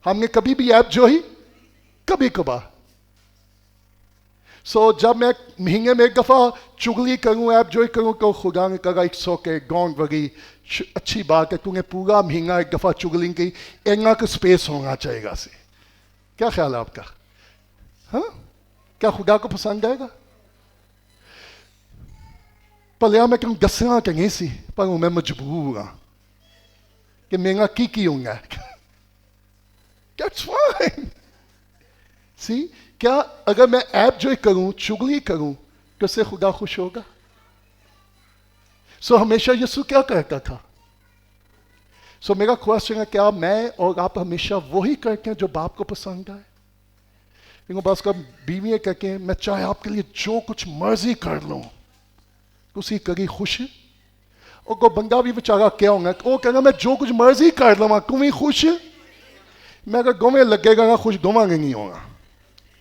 ہم نے کبھی بھی ایپ جو ہی کبھی کبھار. سو جب میں مہینے میں ایک دفعہ چگلی کروں, ایپ جو ہی کروں, تو خدا نے کہا ایک سو کے گونڈ وگی اچھی بات ہے, تو نے پورا مہینہ ایک دفعہ چگلی کی, اینا کا سپیس ہونا چاہیے گا سے. کیا خیال ہے آپ کا؟ کیا خدا کو پسند آئے گا؟ پلیا میں کہوں دسنا کہ نہیں سی, پر میں مجبور ہوں کہ میں کی ہوں گا. That's fine. See, کیا اگر میں ایپ جو کروں, چگلی کروں, تو اس سے خدا خوش ہوگا؟ سو ہمیشہ یسوع کیا کہتا تھا؟ سو میرا کوشچن ہے, کیا میں اور آپ ہمیشہ وہی کرتے ہیں جو باپ کو پسند آئے؟ لیکن بس کا بیوی کہتے ہیں میں چاہے آپ کے لیے جو کچھ مرضی کر لوں, اسی کری خوش. اور کو بندہ بھی بیچارہ کیا ہوں گا, وہ کہنا میں جو کچھ مرضی کر لوں تم ہی خوش. میں اگر گویں لگے گا خوش گواں نہیں ہوگا.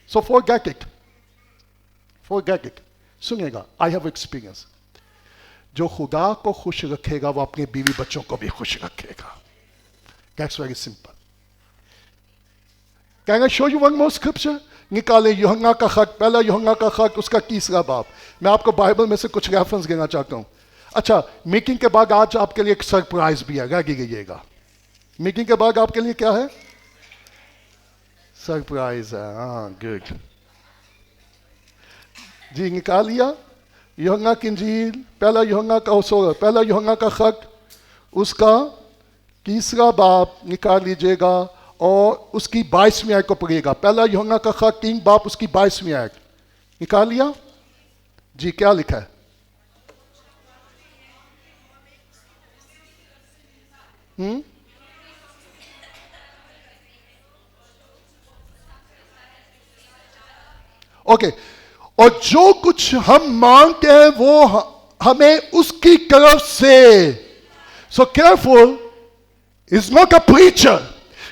So forget it. Forget it. سنیے گا, I have experience. جو خدا کو خوش رکھے گا وہ اپنے بیوی بچوں کو بھی خوش رکھے گا. That's very simple. Can I show you one more scripture? نکالیں یوحنا کا خط, پہلا یوحنا کا خط, اس کا 30واں باب. میں آپ کو بائبل میں سے کچھ ریفرنس دینا چاہتا ہوں. اچھا, میٹنگ کے بعد آج آپ کے لیے ایک سرپرائز بھی ہے, رہ گئیے گا. میٹنگ کے بعد آپ کے لیے کیا ہے؟ سرپرائز ہے. ہاں گڈ جی, نکال لیا یوحنا کی انجیل, پہلا یوحنا کا خط, اس کا 30واں باب نکال لیجئے گا اور اس کی 22ویں آیت کو پڑھیے گا. پہلا یوحنا کا خط 3 باب, اس کی 22ویں آیت نکال لیا جی. کیا لکھا ہے؟ اوکے, اور جو کچھ ہم مانگتے ہیں وہ ہمیں اس کی طرف سے. So careful, is not a preacher.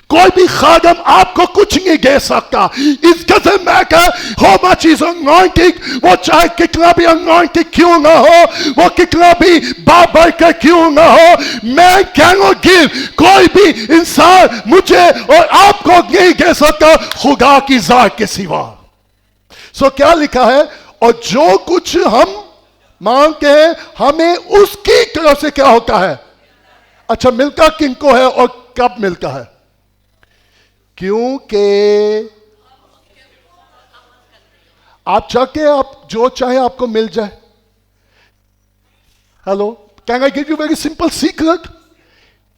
کوئی بھی خادم آپ کو کچھ نہیں دے سکتا. It doesn't matter how much is anointing, وہ چاہے کتنا بھی anointing کیوں نہ ہو, وہ کتنا بھی بابر کا کیوں نہ ہو. میں cannot give, کوئی بھی انسان مجھے اور آپ کو نہیں دے سکتا خدا کی ذات کے سوا. سو کیا لکھا ہے؟ اور جو کچھ ہم مانگتے ہیں ہمیں اس کی طرف سے کیا ہوتا ہے. اچھا, ملتا کن کو ہے اور کب ملتا ہے؟ کیونکہ آپ چاہتے ہیں آپ جو چاہیں آپ کو مل جائے. Hello, can I give you very simple secret?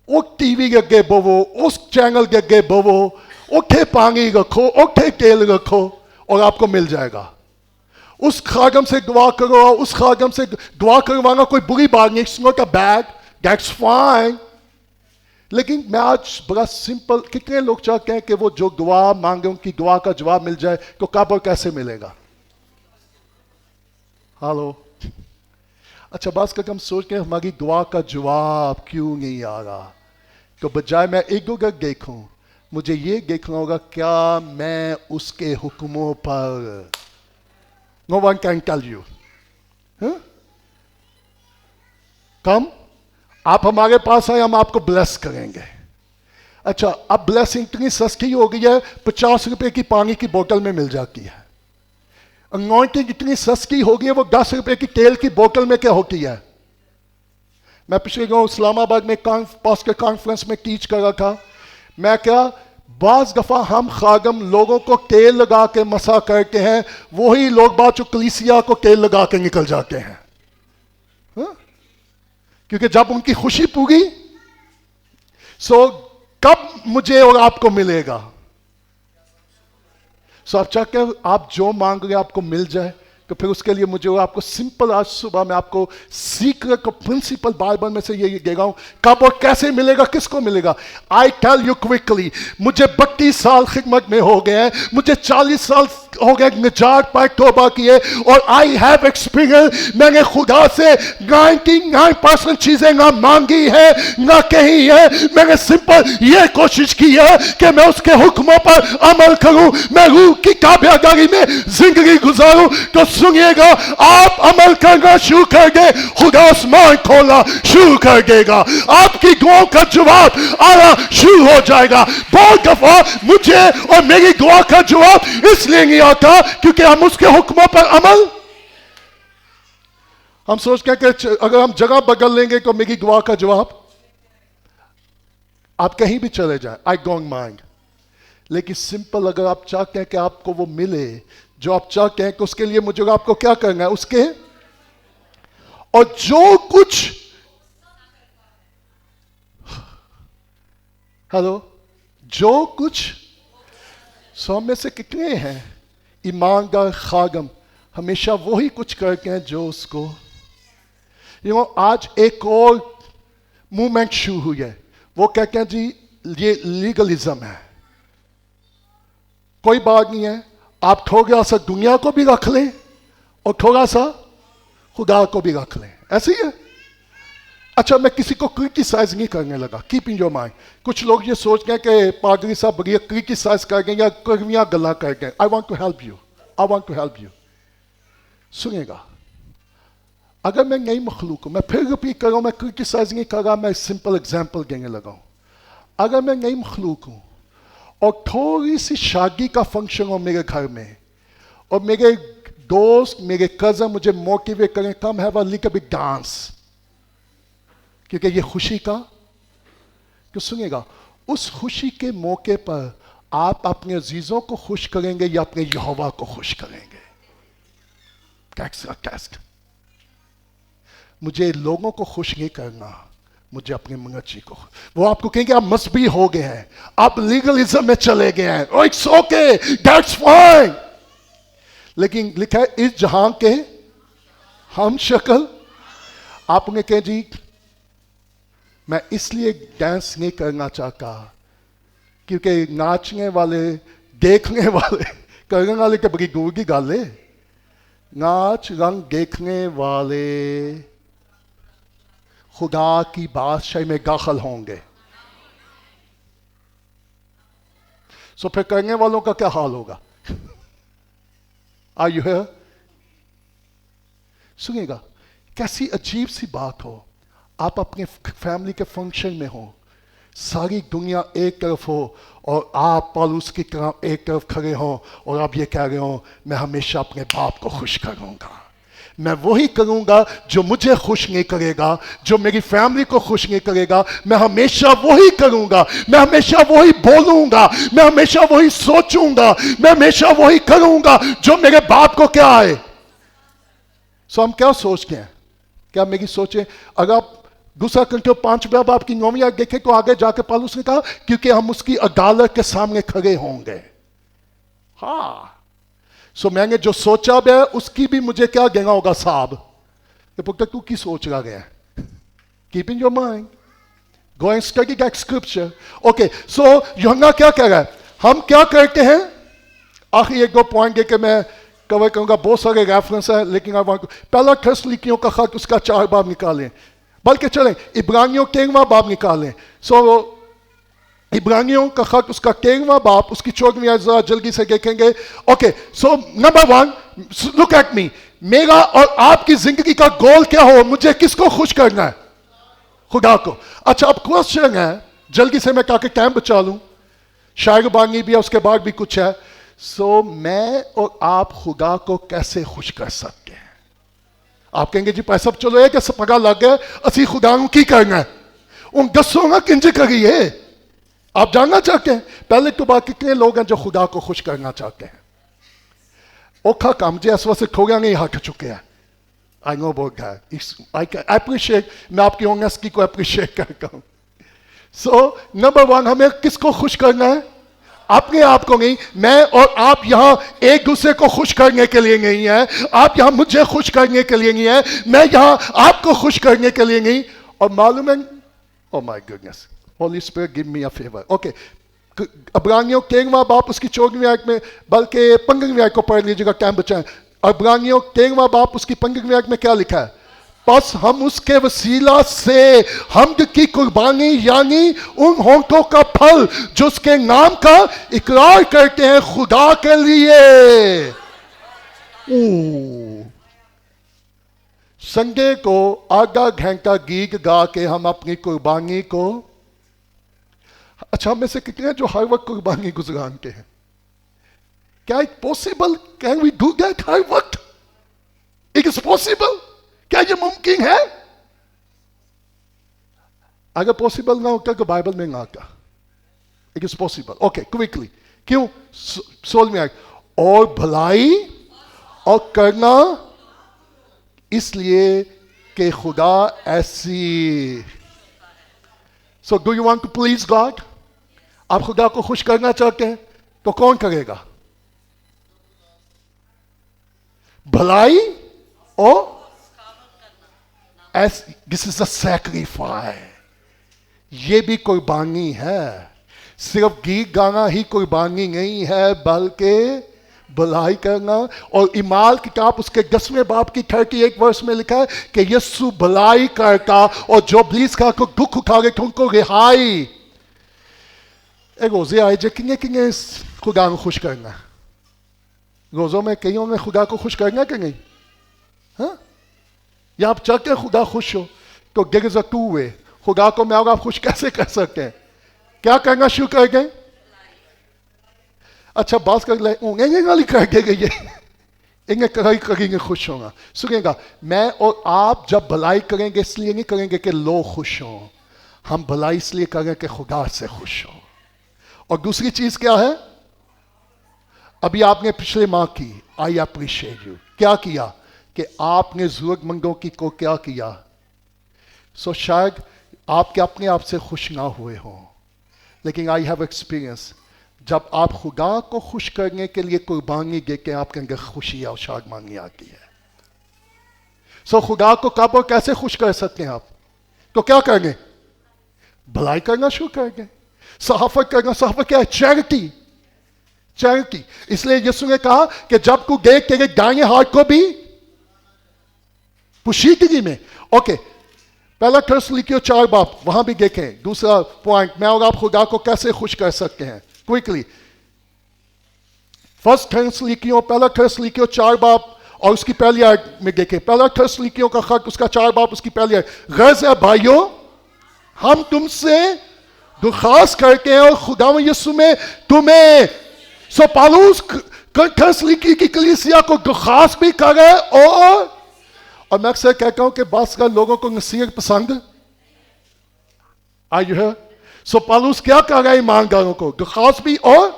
وہ ٹی وی کے اگے بوو, اس چینل کے اگے بوو, اٹھے پانی رکھو, اٹھے تیل رکھو اور آپ کو مل جائے گا. اس خادم سے دعا کرو, اس خادم سے دعا کروانا کوئی بری بات نہیں. It's not a bad, that's fine. لیکن میں آج بڑا سمپل, کتنے لوگ چاہتے ہیں کہ وہ جو دعا مانگے ان کی دعا کا جواب مل جائے, تو کب اور کیسے ملے گا؟ ہالو, اچھا بس کہ ہم سوچتے ہیں ہماری دعا کا جواب کیوں نہیں آ رہا, تو بجائے میں ایک دو گھر دیکھوں, مجھے یہ دیکھنا ہوگا کیا میں اس کے حکموں پر. No one can tell you. کم آپ ہمارے پاس آئے, ہم آپ کو بلیس کریں گے. اچھا اب بلیسنگ اتنی سستی ہو گئی ہے 50 روپے کی پانی کی بوتل میں مل جاتی ہے. انوائنٹنگ اتنی سستی ہو گئی ہے وہ 10 روپے کی تیل کی بوتل میں کیا ہوتی ہے. میں پچھلے دنوں اسلام آباد میں پاسٹر کانفرنس میں ٹیچ کر رہا تھا. میں کیا بعض دفعہ ہم خادم لوگوں کو تیل لگا کے مسا کرتے ہیں, وہی لوگ بعد جو کلیسیا کو تیل لگا کے نکل جاتے ہیں. کیونکہ جب ان کی خوشی پوری سو کب مجھے اور آپ کو ملے گا. سو آپ چاہتے ہیں آپ جو مانگ رہے آپ کو مل جائے, تو پھر اس کے لیے مجھے آپ کو سمپل آج صبح میں آپ کو سیکرٹ کو پرنسپل بائبل میں سے یہ دے گا ہوں. کب اور کیسے ملے گا, کس کو ملے گا. آئی ٹیل یو کوئکلی, مجھے 32 سال خدمت میں ہو گئے ہیں, مجھے 40 سال ہو گئے نجات پائے توبہ کیے, اور آئی ہیو ایکسپیرینس. میں نے خدا سے 99% چیزیں نہ مانگی ہے نہ کہی ہے. میں نے سمپل یہ کوشش کی ہے کہ میں اس کے حکموں پر عمل کروں, میں روح کی تابع داری میں زندگی گزاروں. تو سنیے گا, آپ عمل کرنا شروع کر دے, خدا آسمان کھولنا شروع کر دے گا, آپ کی دعاؤں کا جواب آنا شروع ہو جائے گا. بہت دفعہ مجھے اور میری دعا کا جواب اس لیے نہیں آتا کیونکہ ہم اس کے حکموں پر عمل, ہم سوچتے ہیں کہ اگر ہم جگہ بدل لیں گے تو میری دعا کا جواب, آپ کہیں بھی چلے جائیں I don't mind. لیکن سمپل اگر آپ چاہتے ہیں کہ آپ کو وہ ملے جو آپ چاہتے ہیں, کہ اس کے لیے مجھے آپ کو کیا کرنا ہے, اس کے اور جو کچھ ہلو جو کچھ سو میں سے کتنے ہیں ایماندار خادم ہمیشہ وہی کچھ کرتے ہیں جو اس کو آج ایک اور موومنٹ شروع ہوئی ہے. وہ کہتے ہیں جی یہ لیگلزم ہے, کوئی بات نہیں ہے, آپ تھوڑا سا دنیا کو بھی رکھ لیں اور تھوڑا سا خدا کو بھی رکھ لیں, ایسے ہی ہے. اچھا میں کسی کو کرٹیسائز نہیں کرنے لگا, کیپ ان یور مائنڈ. کچھ لوگ یہ سوچ گئے کہ پادری صاحب بڑی کرٹیسائز کر گئے یا کڑویاں گلا کر گئے. I want to help you, I want to help you. سنیے گا, اگر میں نئی مخلوق ہوں, میں پھر رپیٹ کر رہا ہوں, میں کرٹیسائز نہیں کر رہا, میں سمپل ایگزامپل دینے لگا ہوں. اگر میں نئی مخلوق ہوں اور تھوڑی سی شادی کا فنکشن ہو میرے گھر میں, اور میرے دوست میرے کزن مجھے موٹیویٹ کریں come have a little bit dance, کیونکہ یہ خوشی کا, تو سنیے گا اس خوشی کے موقع پر آپ اپنے عزیزوں کو خوش کریں گے یا اپنے یہوہ کو خوش کریں گے. ٹیسٹ. مجھے لوگوں کو خوش نہیں کرنا, مجھے اپنے منچی کو. وہ آپ کو کہیں گے آپ مذہبی ہو گئے ہیں, آپ لیگلزم میں چلے گئے ہیں, اٹس اوکے دیٹس فائن. لیکن لکھا ہے اس جہاں کے ہم شکل. آپ نے کہیں جی میں اس لیے ڈانس نہیں کرنا چاہتا کیونکہ ناچنے والے دیکھنے والے کرنے والے کے بڑی دور کی گل ہے. ناچ رنگ دیکھنے والے خدا کی بادشاہی میں داخل ہوں گے. سو پھر کرنے والوں کا کیا حال ہوگا. Are you here? سنیے گا کیسی عجیب سی بات ہو, آپ اپنے فیملی کے فنکشن میں ہو, ساری دنیا ایک طرف ہو اور آپ پالوس کی طرح ایک طرف کھڑے ہوں, اور آپ یہ کہہ رہے ہوں میں ہمیشہ اپنے باپ کو خوش کروں گا, میں وہی کروں گا جو مجھے خوش نہیں کرے گا, جو میری فیملی کو خوش نہیں کرے گا. میں ہمیشہ وہی کروں گا, میں ہمیشہ وہی بولوں گا, میں ہمیشہ وہی سوچوں گا, میں ہمیشہ وہی کروں گا جو میرے باپ کو کیا آئے. سو ہم کیا سوچتے ہیں, کیا میری سوچیں اگر آپ دوسرا کنٹو 5 باب آپ کی 9ویں آیت دیکھیں تو آگے جا کے پالوس نے کہا کیونکہ ہم اس کی عدالت کے سامنے کھڑے ہوں گے. ہاں سو میں نے جو سوچا بھی ہے اس کی بھی مجھے کیا دینا ہوگا صاحب. کہ پکتا تو کی سوچ رہا گیا. Keep in your mind, go and study that scripture. Okay so یوحنا کیا کہہ رہا ہے, ہم کیا کرتے ہیں. آخری 1-2 پوائنٹ دے کے میں کور کروں گا, بہت سارے ریفرنس ہیں لیکن پہلا تھیسلونیکیوں کا خط اس کا 4 باب نکالیں, بلکہ چلیں عبرانیوں 13واں باب نکالیں. سو عبرانیوں کا خط اس کا 13واں باب اس کی 14ویں آیت ذرا جلدی سے دیکھیں گے. Okay so number 1 look at me, میرا اور آپ کی زندگی کا گول کیا ہو, مجھے کس کو خوش کرنا ہے, خدا کو. اچھا اب کوشچن ہے جلدی سے میں کہا کہ ٹائم بچا لوں, شاعر بانی بھی ہے, اس کے بعد بھی کچھ ہے. سو میں اور آپ خدا کو کیسے خوش کر سکتے ہیں؟ آپ کہیں گے جی پیسہ چلو ہے کہ پگا لگ گئے, اسی خدا کو کی کرنا ہے, ان دسوں گا کنج کریے. آپ جاننا چاہتے ہیں پہلے تو بات کتنے لوگ ہیں جو خدا کو خوش کرنا چاہتے ہیں؟ اوکھا کام جی اس وقت کھو گیا نہیں ہٹ چکے ہیں. I know about that. I appreciate, میں آپ کی آنےسٹی کو اپریشیٹ کرتا ہوں. سو نمبر ون, ہمیں کس کو خوش کرنا ہے؟ اپنے آپ کو نہیں. میں اور آپ یہاں ایک دوسرے کو خوش کرنے کے لیے نہیں ہے, آپ یہاں مجھے خوش کرنے کے لیے نہیں ہے, میں یہاں آپ کو خوش کرنے کے لیے نہیں. اور معلوم ہے, oh my goodness, Holy Spirit give me a favor. Okay, عبرانیوں 13واں باب اس کی 14ویں آیت میں, بلکہ 15ویں آیت کو پڑھ لیجیے گا, ٹائم بچائیں. عبرانیوں 13واں باب اس کی 15ویں آیت میں کیا لکھا ہے؟ پس ہم اس کے وسیلہ سے حمد کی قربانی یعنی ان ہونٹوں کا پھل جو اس کے نام کا اقرار کرتے ہیں خدا کے لیے. سنڈے کو آدھا گھنٹہ گیت گا کے ہم اپنی قربانی کو, اچھا ہم میں سے کتنے جو ہر وقت قربانی گزرانتے ہیں؟ کیا it possible? Can we do that ہر وقت؟ It is possible? کیا یہ ممکن ہے؟ اگر پاسبل نہ ہوتا تو بائبل میں نہ آتا. It is possible. Okay quickly, کیوں؟ 16ویں آیت, اور بھلائی اور کرنا اس لیے کہ خدا ایسی. So do you want to please God? آپ خدا کو خوش کرنا چاہتے ہیں تو کون کرے گا؟ بھلائی اور this is a sacrifice. یہ بھی قربانی ہے. صرف گیت گانا ہی قربانی نہیں ہے بلکہ بھلائی کرنا. اور اعمال کتاب اس کے 10ویں باب کی 38 ورس میں لکھا ہے کہ یسوع بھلائی کرتا اور جو ابلیس کا کو دکھ اٹھا گئے تھے ان کو رہائی. ایک روزے آئے جو کنگے خدا کو خوش کرنا. روزوں میں کئیوں میں خدا کو خوش کرنا کہ نہیں؟ ہاں, یا آپ چاہتے ہیں خدا خوش ہو تو there is a two way. خدا کو میں اور آپ خوش کیسے کر سکتے ہیں؟ کیا کرنا شروع کر گئے؟ اچھا بات کر لیں, انہیں گالی کر دے گئی ہے, انہیں کریں گے خوش ہوگا. سنیں گا, میں اور آپ جب بھلائی کریں گے اس لیے نہیں کریں گے کہ لوگ خوش ہوں, ہم بھلائی اس لیے کریں کہ خدا سے خوش ہوں. اور دوسری چیز کیا ہے؟ ابھی آپ نے پچھلے ماہ کی, آئی اپریشیٹ یو. کیا کیا کہ آپ نے ضرورت مندوں کی کو کیا کیا؟ سو شاید آپ کے اپنے آپ سے خوش نہ ہوئے ہوں, لیکن آئی ہیو ایکسپیرئنس جب آپ خدا کو خوش کرنے کے لیے قربانی دے کے آپ کے اندر خوشی اور شادمانی آتی ہے. سو خدا کو کب اور کیسے خوش کر سکتے ہیں آپ؟ تو کیا کریں؟ بھلائی کرنا شروع کر دیں. صحافت کرنا. صحافت کیا ہے؟ چیریٹی. چیریٹی. اس لیے یسوع نے کہا کہ جب تو دیکھ تیرے دائیں ہاتھ کو بھی پوشیدگی میں. اوکے, پہلا تھیسالونیکیوں 4 باب وہاں بھی دیکھیں. دوسرا پوائنٹ, میں اور آپ خدا کو کیسے خوش کر سکتے ہیں کوئکلی. فرسٹ تھیسالونیکیوں, پہلا تھیسالونیکیوں 4 باب اور اس کی پہلی آیت میں دیکھیں. پہلا تھیسالونیکیوں کا خط اس کا 4 باب اس کی پہلی آیت, غرض ہے بھائیوں ہم تم سے درخواست کرتے ہیں اور خدا یسوع میں تمہیں. سو پالوس تھیسالونیکی کی کلیسیا کو درخواست بھی کرے. اور میں اکثر کہتا ہوں کہ بعض لوگوں کو نصیحت پسند آئی ہے. سو پالوس کیا کر رہا ہے ایمانداروں کو؟ درخواست بھی. اور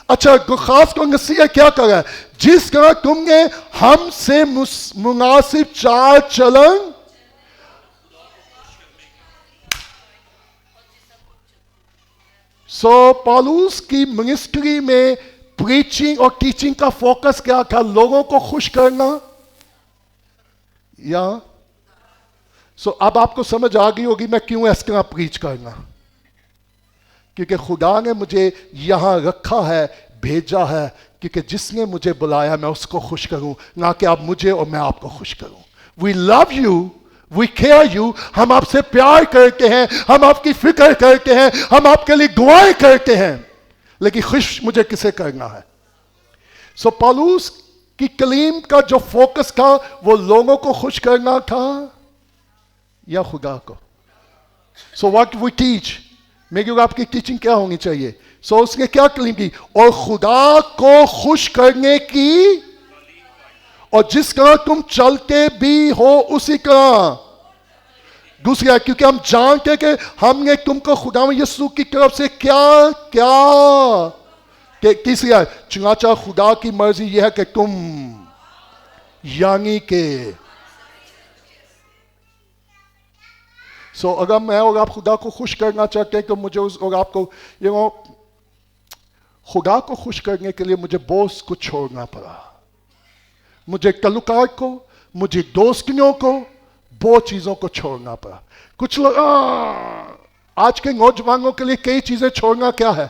اچھا درخواست کو نصیحت کیا کر رہا ہے؟ جس طرح تم نے ہم سے مناسب چال چلن سو پالوس کی منسٹری میں پریچنگ اور ٹیچنگ کا فوکس کیا تھا؟ لوگوں کو خوش کرنا. یا سو اب آپ کو سمجھ آ گئی ہوگی میں کیوں اس طرح پریچ کرنا. کیونکہ خدا نے مجھے یہاں رکھا ہے, بھیجا ہے, کیونکہ جس نے مجھے بلایا میں اس کو خوش کروں, نہ کہ آپ مجھے اور میں آپ کو خوش کروں. We love you, we care you. ہم آپ سے پیار کرتے ہیں, ہم آپ کی فکر کرتے ہیں, ہم آپ کے لیے دعائیں کرتے ہیں, لیکن خوش مجھے کسے کرنا ہے؟ سو پالوس کی کلیم کا جو فوکس تھا وہ لوگوں کو خوش کرنا تھا یا خدا کو؟ سو واٹ وی ٹیچ, میری اور آپ کی ٹیچنگ کیا ہونی چاہیے؟ سو اس نے کیا کلیم کی؟ اور خدا کو خوش کرنے کی، اور جس طرح تم چلتے بھی ہو اسی طرح. دوسری آیت، کیونکہ ہم جانتے کہ ہم نے تم کو خدا یسوع کی طرف سے کیا کہ تیسری آیت، چنانچہ خدا کی مرضی یہ ہے کہ تم، یعنی کہ اگر میں اور آپ خدا کو خوش کرنا چاہتے ہیں تو مجھے اور آپ کو خدا کو خوش کرنے کے لیے مجھے بوس کو چھوڑنا پڑا، مجھے تعلقات کو، مجھے دوستیوں کو، بہت چیزوں کو چھوڑنا پڑا. کچھ لوگ آج کے نوجوانوں کے لیے کئی چیزیں چھوڑنا کیا ہے؟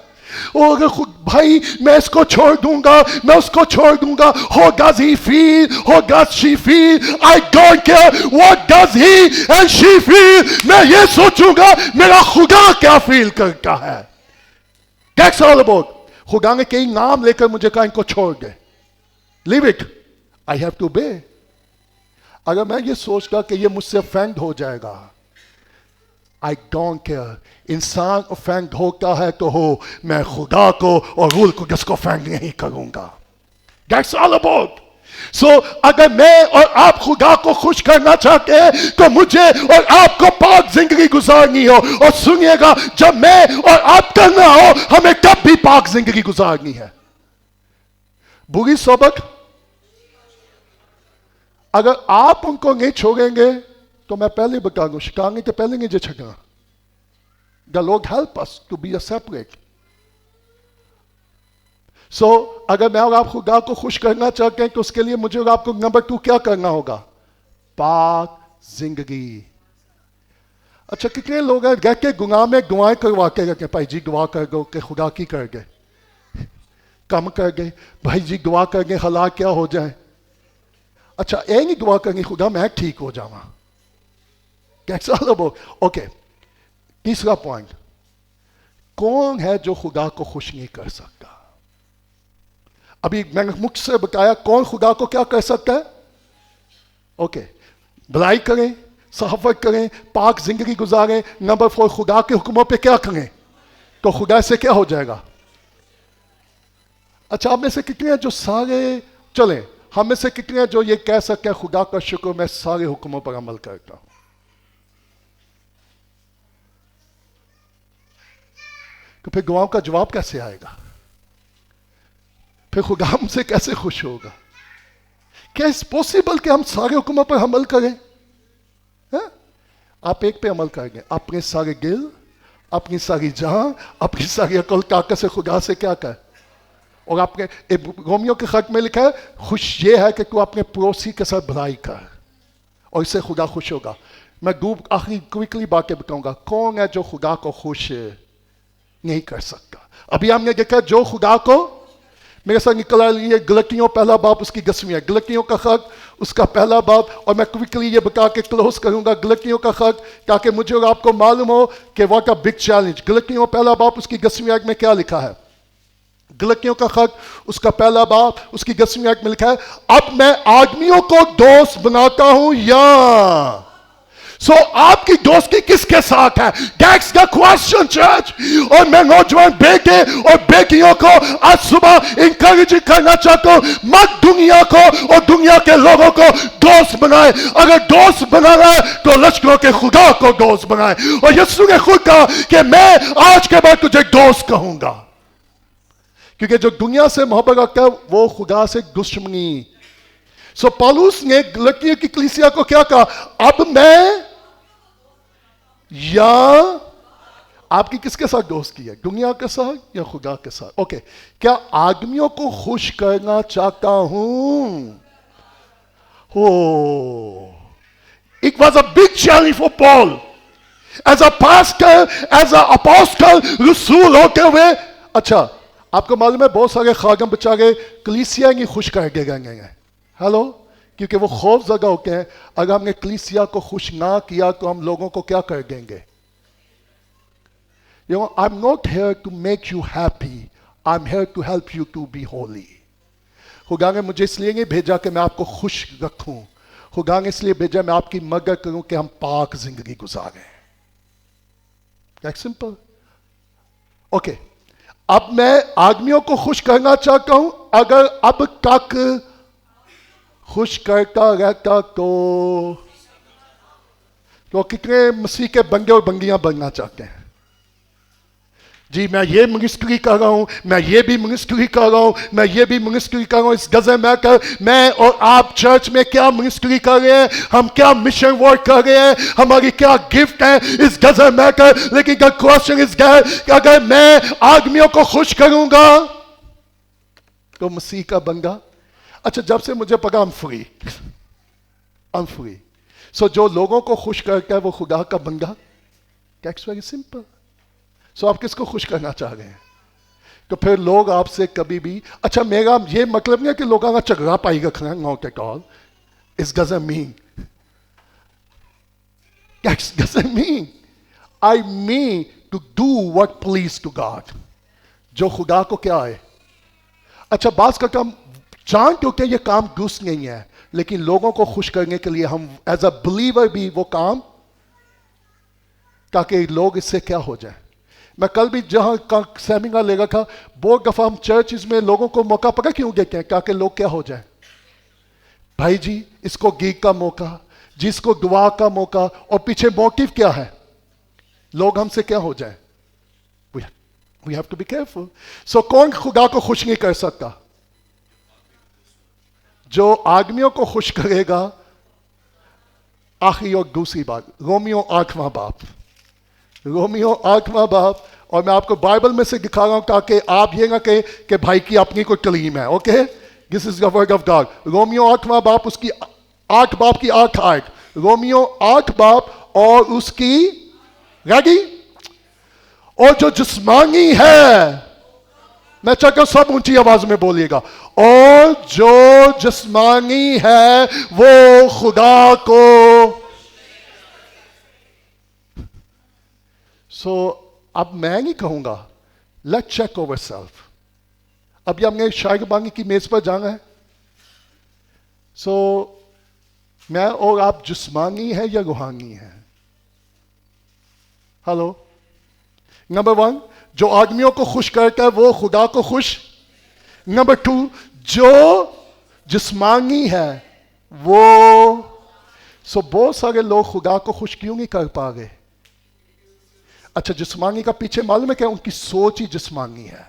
اگر بھائی میں اس کو چھوڑ دوں گا، میں اس کو چھوڑ دوں گا، how does he feel, how does she feel, I don't care what does he and she feel. میں یہ سوچوں گا میرا خدا کیا فیل کرتا ہے. That's all about. خدا نے کئی نام لے کر مجھے کہا ان کو چھوڑ دے، leave it, I have to obey. اگر میں یہ سوچتا کہ یہ مجھ سے offend ہو جائے گا، I don't care. انسان offend ہوتا ہے تو ہو، میں خدا کو اور رول کو جس کو offend نہیں کروں گا. That's all about. اگر میں اور آپ خدا کو خوش کرنا چاہتے ہیں تو مجھے اور آپ کو پاک زندگی گزارنی ہو. اور سنیے گا، جب میں اور آپ کرنا ہو ہمیں تب بھی پاک زندگی گزارنی ہے. بری صحبت، اگر آپ ان کو نہیں چھوڑیں گے تو میں پہلے بتا دوں، شکارنی تو پہلے نہیں چھکنا. The Lord help us to be a separate. اگر میں اور آپ خدا کو خوش کرنا چاہتے ہیں تو اس کے لیے مجھے اور آپ کو نمبر 2 کیا کرنا ہوگا؟ پاک زندگی. اچھا، کتنے لوگ ہیں گھر کے گناہ میں دعائیں کروا کے رکھیں، بھائی جی دعا کر دو کہ خدا کی کر گئے، کم کر گئے، بھائی جی دعا کر گئے ہلاک کیا ہو جائے. اچھا اے نہیں دعا کرنی خدا میں ٹھیک ہو جاؤں. کیسا اوکے. تیسرا پوائنٹ، کون ہے جو خدا کو خوش نہیں کر سکتا؟ ابھی میں نے مجھ سے بتایا کون خدا کو کیا کر سکتا ہے. اوکے، بھلائی کریں، صحافت کریں، پاک زندگی گزاریں. نمبر 4، خدا کے حکموں پہ کیا کریں تو خدا سے کیا ہو جائے گا. اچھا، آپ میں سے کتنے ہیں جو سارے، چلیں ہم میں سے کتنے ہیں جو یہ کہہ سکتے ہیں خدا کا شکر میں سارے حکموں پر عمل کرتا ہوں؟ تو پھر دعاؤں کا جواب کیسے آئے گا؟ پھر خدا ہم سے کیسے خوش ہوگا؟ کیا اس پوسیبل کہ ہم سارے حکموں پر عمل کریں؟ آپ ایک پہ عمل کریں گے، اپنے سارے دل، اپنی ساری جان، اپنی ساری عقل طاقت سے خدا سے کیا کر. اور آپ نے رومیو کے خط میں لکھا ہے خوش یہ ہے کہ تو اپنے پڑوسی کے ساتھ بھلائی کر اور اس سے خدا خوش ہوگا. میں آخری کوئکلی باتیں بتاؤں گا. کون ہے جو خدا کو خوش نہیں کر سکتا؟ ابھی ہم نے دیکھا جو خدا کو، میرے ساتھ نکلا لیے گلتیوں پہلا باب اس کی 10ویں ہے، گلتیوں کا خط اس کا پہلا باب. اور میں کوئکلی یہ بتا کے کلوز کروں گا گلتیوں کا خط تاکہ مجھے اور آپ کو معلوم ہو کہ واٹ اے بگ چیلنج. گلتیوں پہلا باب اس کی 10ویں آیت میں کیا لکھا ہے؟ گلتیوں کا خط اس کا پہلا باب اس کی 10ویں آیت میں لکھا ہے، اب میں آدمیوں کو دوست بناتا ہوں یا آپ کی دوستی کس کے ساتھ ہے؟ That's the question, church. اور میں نوجوان بیٹے اور بیٹیوں کو آج صبح انکریج کرنا چاہتا ہوں، مت دنیا کو اور دنیا کے لوگوں کو دوست بنائے. اگر دوست بنانا ہے تو لشکروں کے خدا کو دوست بنائے. اور یسوع نے خود کہا کہ میں آج کے بعد تجھے دوست کہوں گا، کیونکہ جو دنیا سے محبت رکھتا ہے وہ خدا سے دشمنی. پالوس نے گلتیوں کی کلیسیا کو کیا کہا؟ اب میں یا آپ کی کس کے ساتھ دوستی ہے؟ دنیا کے ساتھ یا خدا کے ساتھ؟ اوکے، کیا آدمیوں کو خوش کرنا چاہتا ہوں؟ It was a big challenge for Paul. As a pastor, as an apostle, رسول ہوتے ہوئے. اچھا، آپ کو معلوم ہے بہت سارے خادم بچارے کلیسیا نہیں خوش کر کے گئے ہیں. ہیلو، کیونکہ وہ خوف زدہ ہوتے ہیں اگر ہم نے کلیسیا کو خوش نہ کیا تو ہم لوگوں کو کیا کر دیں گے. I'm not here to make you happy. I'm here to help you to be holy. خدا نے مجھے اس لیے نہیں بھیجا کہ میں آپ کو خوش رکھوں، خدا نے اس لیے بھیجا میں آپ کی مدد کروں کہ ہم پاک زندگی گزاریں. That's simple. اوکے، اب میں آدمیوں کو خوش کرنا چاہتا ہوں. اگر اب تک خوش کرتا رہتا تو کتنے مسیح کے بندے اور بندیاں بننا چاہتے ہیں؟ جی میں یہ منسٹری کر رہا ہوں، میں یہ بھی منسٹری کر رہا ہوں، میں یہ بھی منسٹری کر رہا ہوں. اس غزل میں اور آپ چرچ میں کیا منسٹری کر رہے ہیں، ہم کیا مشن ورک کر رہے ہیں، ہماری کیا گفٹ ہے اس غزل میں کر. لیکن the question is کہ اگر میں آدمیوں کو خوش کروں گا تو مسیح کا بنگا. اچھا، جب سے مجھے پکا I'm free. سو جو لوگوں کو خوش کرتا ہے وہ خدا کا بنگا. That's very simple. سو آپ کس کو خوش کرنا چاہ رہے ہیں؟ تو پھر لوگ آپ سے کبھی بھی، اچھا میرا یہ مطلب نہیں ہے کہ لوگوں کا چگڑا پائی رکھنا ہے، not at all. It doesn't mean. That doesn't mean. I mean to do what please to God. جو خدا کو کیا ہے. اچھا بعض کا کام جانتے ہو کہ یہ کام درست نہیں ہے، لیکن لوگوں کو خوش کرنے کے لیے ہم ایز اے بلیور بھی وہ کام، تاکہ لوگ اس سے کیا ہو جائیں. میں کل بھی جہاں سیمینار لے رہا تھا، بہت دفعہ ہم چرچز میں لوگوں کو موقع پکا کیوں دیتے ہیں؟ تاکہ لوگ کیا ہو جائیں. بھائی جی اس کو گیت کا موقع، جس کو دعا کا موقع، اور پیچھے موٹیو کیا ہے؟ لوگ ہم سے کیا ہو جائیں. We have to be careful. So کون خدا کو خوش نہیں کر سکتا؟ جو آدمیوں کو خوش کرے گا. آخری اور دوسری بات، رومیو 8واں باب، اور میں آپ کو بائبل میں سے دکھا رہا ہوں تاکہ آپ یہ نہ کہیں کہ بھائی کی اپنی کوئی تعلیم ہے. Okay, this is the word of God. رومیو 8واں باب، اس کی 8 باب کی 8 آیت. رومیو 8 باب اور اس کی ریڈی. اور جو جسمانی ہے، میں چاہتا ہوں سب اونچی آواز میں بولیے گا، اور جو جسمانی ہے وہ خدا کو. سو اب میں نہیں کہوں گا لیٹ چیک اوور سیلف. اب یہ ہم نے شاعر بانی کی میز پر جانا ہے. سو میں اور آپ جسمانی ہے یا روحانی ہے؟ ہلو. نمبر 1، جو آدمیوں کو خوش کرتا ہے وہ خدا کو خوش. نمبر 2، جو جسمانی ہے وہ. سو بہت سارے لوگ خدا کو خوش کیوں نہیں کر پا گئے؟ اچھا جسمانی کا پیچھے معلوم ہے کہ ان کی سوچ ہی جسمانی ہے.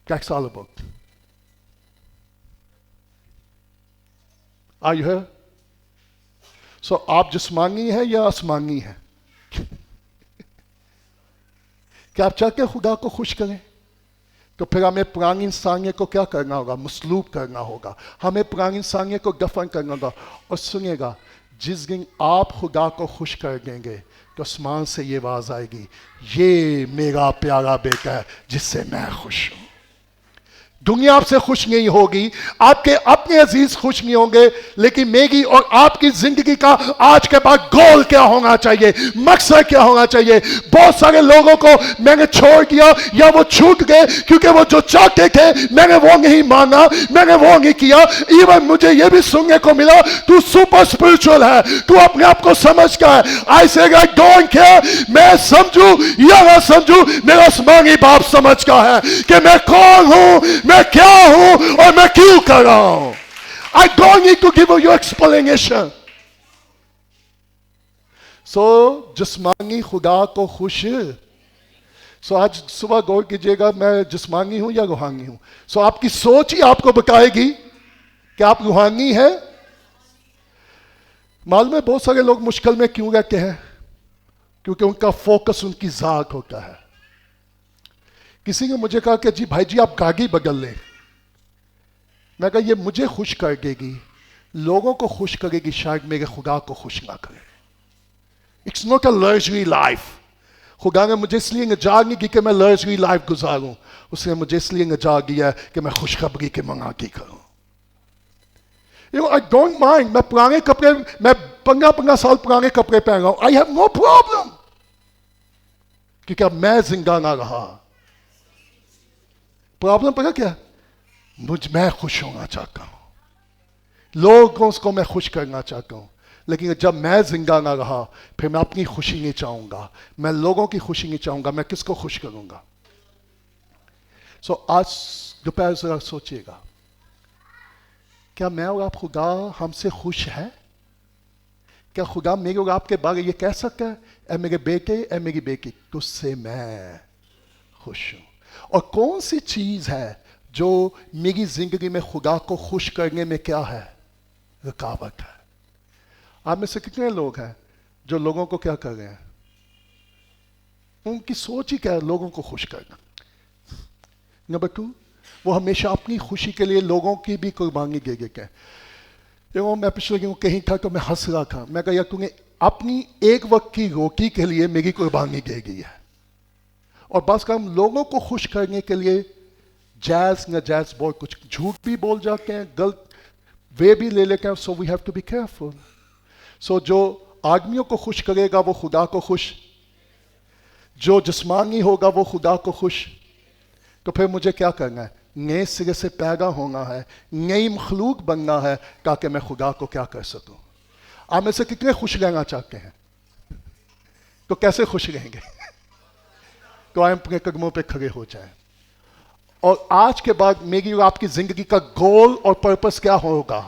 That's all about. Are you here? So آپ جسمانی ہیں یا آسمانی ہیں؟ کیا آپ چاہتے ہیں خدا کو خوش کریں؟ تو پھر ہمیں پرانی انسانیت کو کیا کرنا ہوگا؟ مسلوب کرنا ہوگا. ہمیں پرانی انسانیت کو دفن کرنا ہوگا. اور سنیے گا، جس دن آپ خدا کو خوش کر دیں گے تو آسمان سے یہ آواز آئے گی، یہ میرا پیارا بیٹا ہے جس سے میں خوش ہوں. دنیا آپ سے خوش نہیں ہوگی، آپ کے اپنے عزیز خوش نہیں ہوں گے، لیکن میری اور آپ کی زندگی کا آج کے بعد گول کیا ہونا چاہیے، مقصد کیا ہونا چاہیے. بہت سارے لوگوں کو میں نے چھوڑ دیا یا وہ چھوٹ گئے کیونکہ وہ جو چاہتے تھے میں نے وہ نہیں مانا، میں نے وہ نہیں کیا. ایون مجھے یہ بھی سننے کو ملا تو سپر اسپرچول ہے، تو اپنے آپ کو سمجھ کا ہے. I said I don't care، میں سمجھوں یا نہ سمجھوں، میرا آسمانی باپ سمجھ کا ہے کہ میں کون ہوں، میں کیا ہوں اور میں کیوں کر رہا ہوں. I don't need to give you explanation. So جسمانی خدا کو خوش. سو آج صبح غور کیجئے گا میں جسمانی ہوں یا روحانی ہوں. سو آپ کی سوچ ہی آپ کو بتائے گی کہ آپ روحانی ہیں. معلوم ہے بہت سارے لوگ مشکل میں کیوں رہتے ہیں؟ کیونکہ ان کا فوکس ان کی ذات ہوتا ہے. کسی نے مجھے کہا کہ جی بھائی جی آپ گاڑی بدل لیں. میں کہا یہ مجھے خوش کر دے گی، لوگوں کو خوش کرے گی، شاید میرے خدا کو خوش نہ کرے. It's not a luxury life. خدا نے مجھے اس لیے نجات نہیں کی کہ میں لگژری لائف گزاروں، اس نے مجھے اس لیے نجات دیا ہے کہ میں خوشخبری کے منادی کروں. I don't mind. میں پرانے کپڑے، میں 15 سال پرانے کپڑے پہن رہا ہوں. I have no problem. کیونکہ اب میں زندہ نہ رہا. پرابلم پتا کیا؟ میں خوش ہونا چاہتا ہوں، لوگوں کو میں خوش کرنا چاہتا ہوں. لیکن جب میں زندہ نہ رہا پھر میں اپنی خوشی نہیں چاہوں گا، میں لوگوں کی خوشی نہیں چاہوں گا، میں کس کو خوش کروں گا؟ آج دوپہر ذرا سوچیے گا، کیا میں اور آپ، خدا ہم سے خوش ہے؟ کیا خدا میرے اور آپ کے بارے یہ کہہ سکتا ہے اے میرے بیٹے، اے میری بیٹی، تجھ سے میں خوش ہوں؟ اور کون سی چیز ہے جو میری زندگی میں خدا کو خوش کرنے میں کیا ہے؟ رکاوٹ ہے۔ آپ میں سے کتنے لوگ ہیں جو لوگوں کو کیا کر رہے ہیں؟ ان کی سوچ ہی کیا ہے؟ لوگوں کو خوش کرنا۔ نمبر 2، وہ ہمیشہ اپنی خوشی کے لیے لوگوں کی بھی قربانی دے دیتے ہیں۔ دیکھو، میں پچھلے دنوں کہیں تھا تو میں ہنس رہا تھا، میں کہا یار تو نے اپنی ایک وقت کی روٹی کے لیے میری قربانی دے دی ہے، اور بس ہم لوگوں کو خوش کرنے کے لیے جائز ناجائز بہت کچھ جھوٹ بھی بول جاتے ہیں، غلط وے بھی لے لیتے ہیں۔ So we have to be careful. So جو آدمیوں کو خوش کرے گا وہ خدا کو خوش، جو جسمانی ہوگا وہ خدا کو خوش۔ تو پھر مجھے کیا کرنا ہے؟ نئے سرے سے پیدا ہونا ہے، نئی مخلوق بننا ہے، تاکہ میں خدا کو کیا کر سکوں۔ آپ میں سے کتنے خوش رہنا چاہتے ہیں؟ تو کیسے خوش رہیں گے؟ تو آپ اپنے قدموں پہ کھڑے ہو جائیں، اور آج کے بعد میری اور آپ کی زندگی کا گول اور پرپس کیا ہوگا؟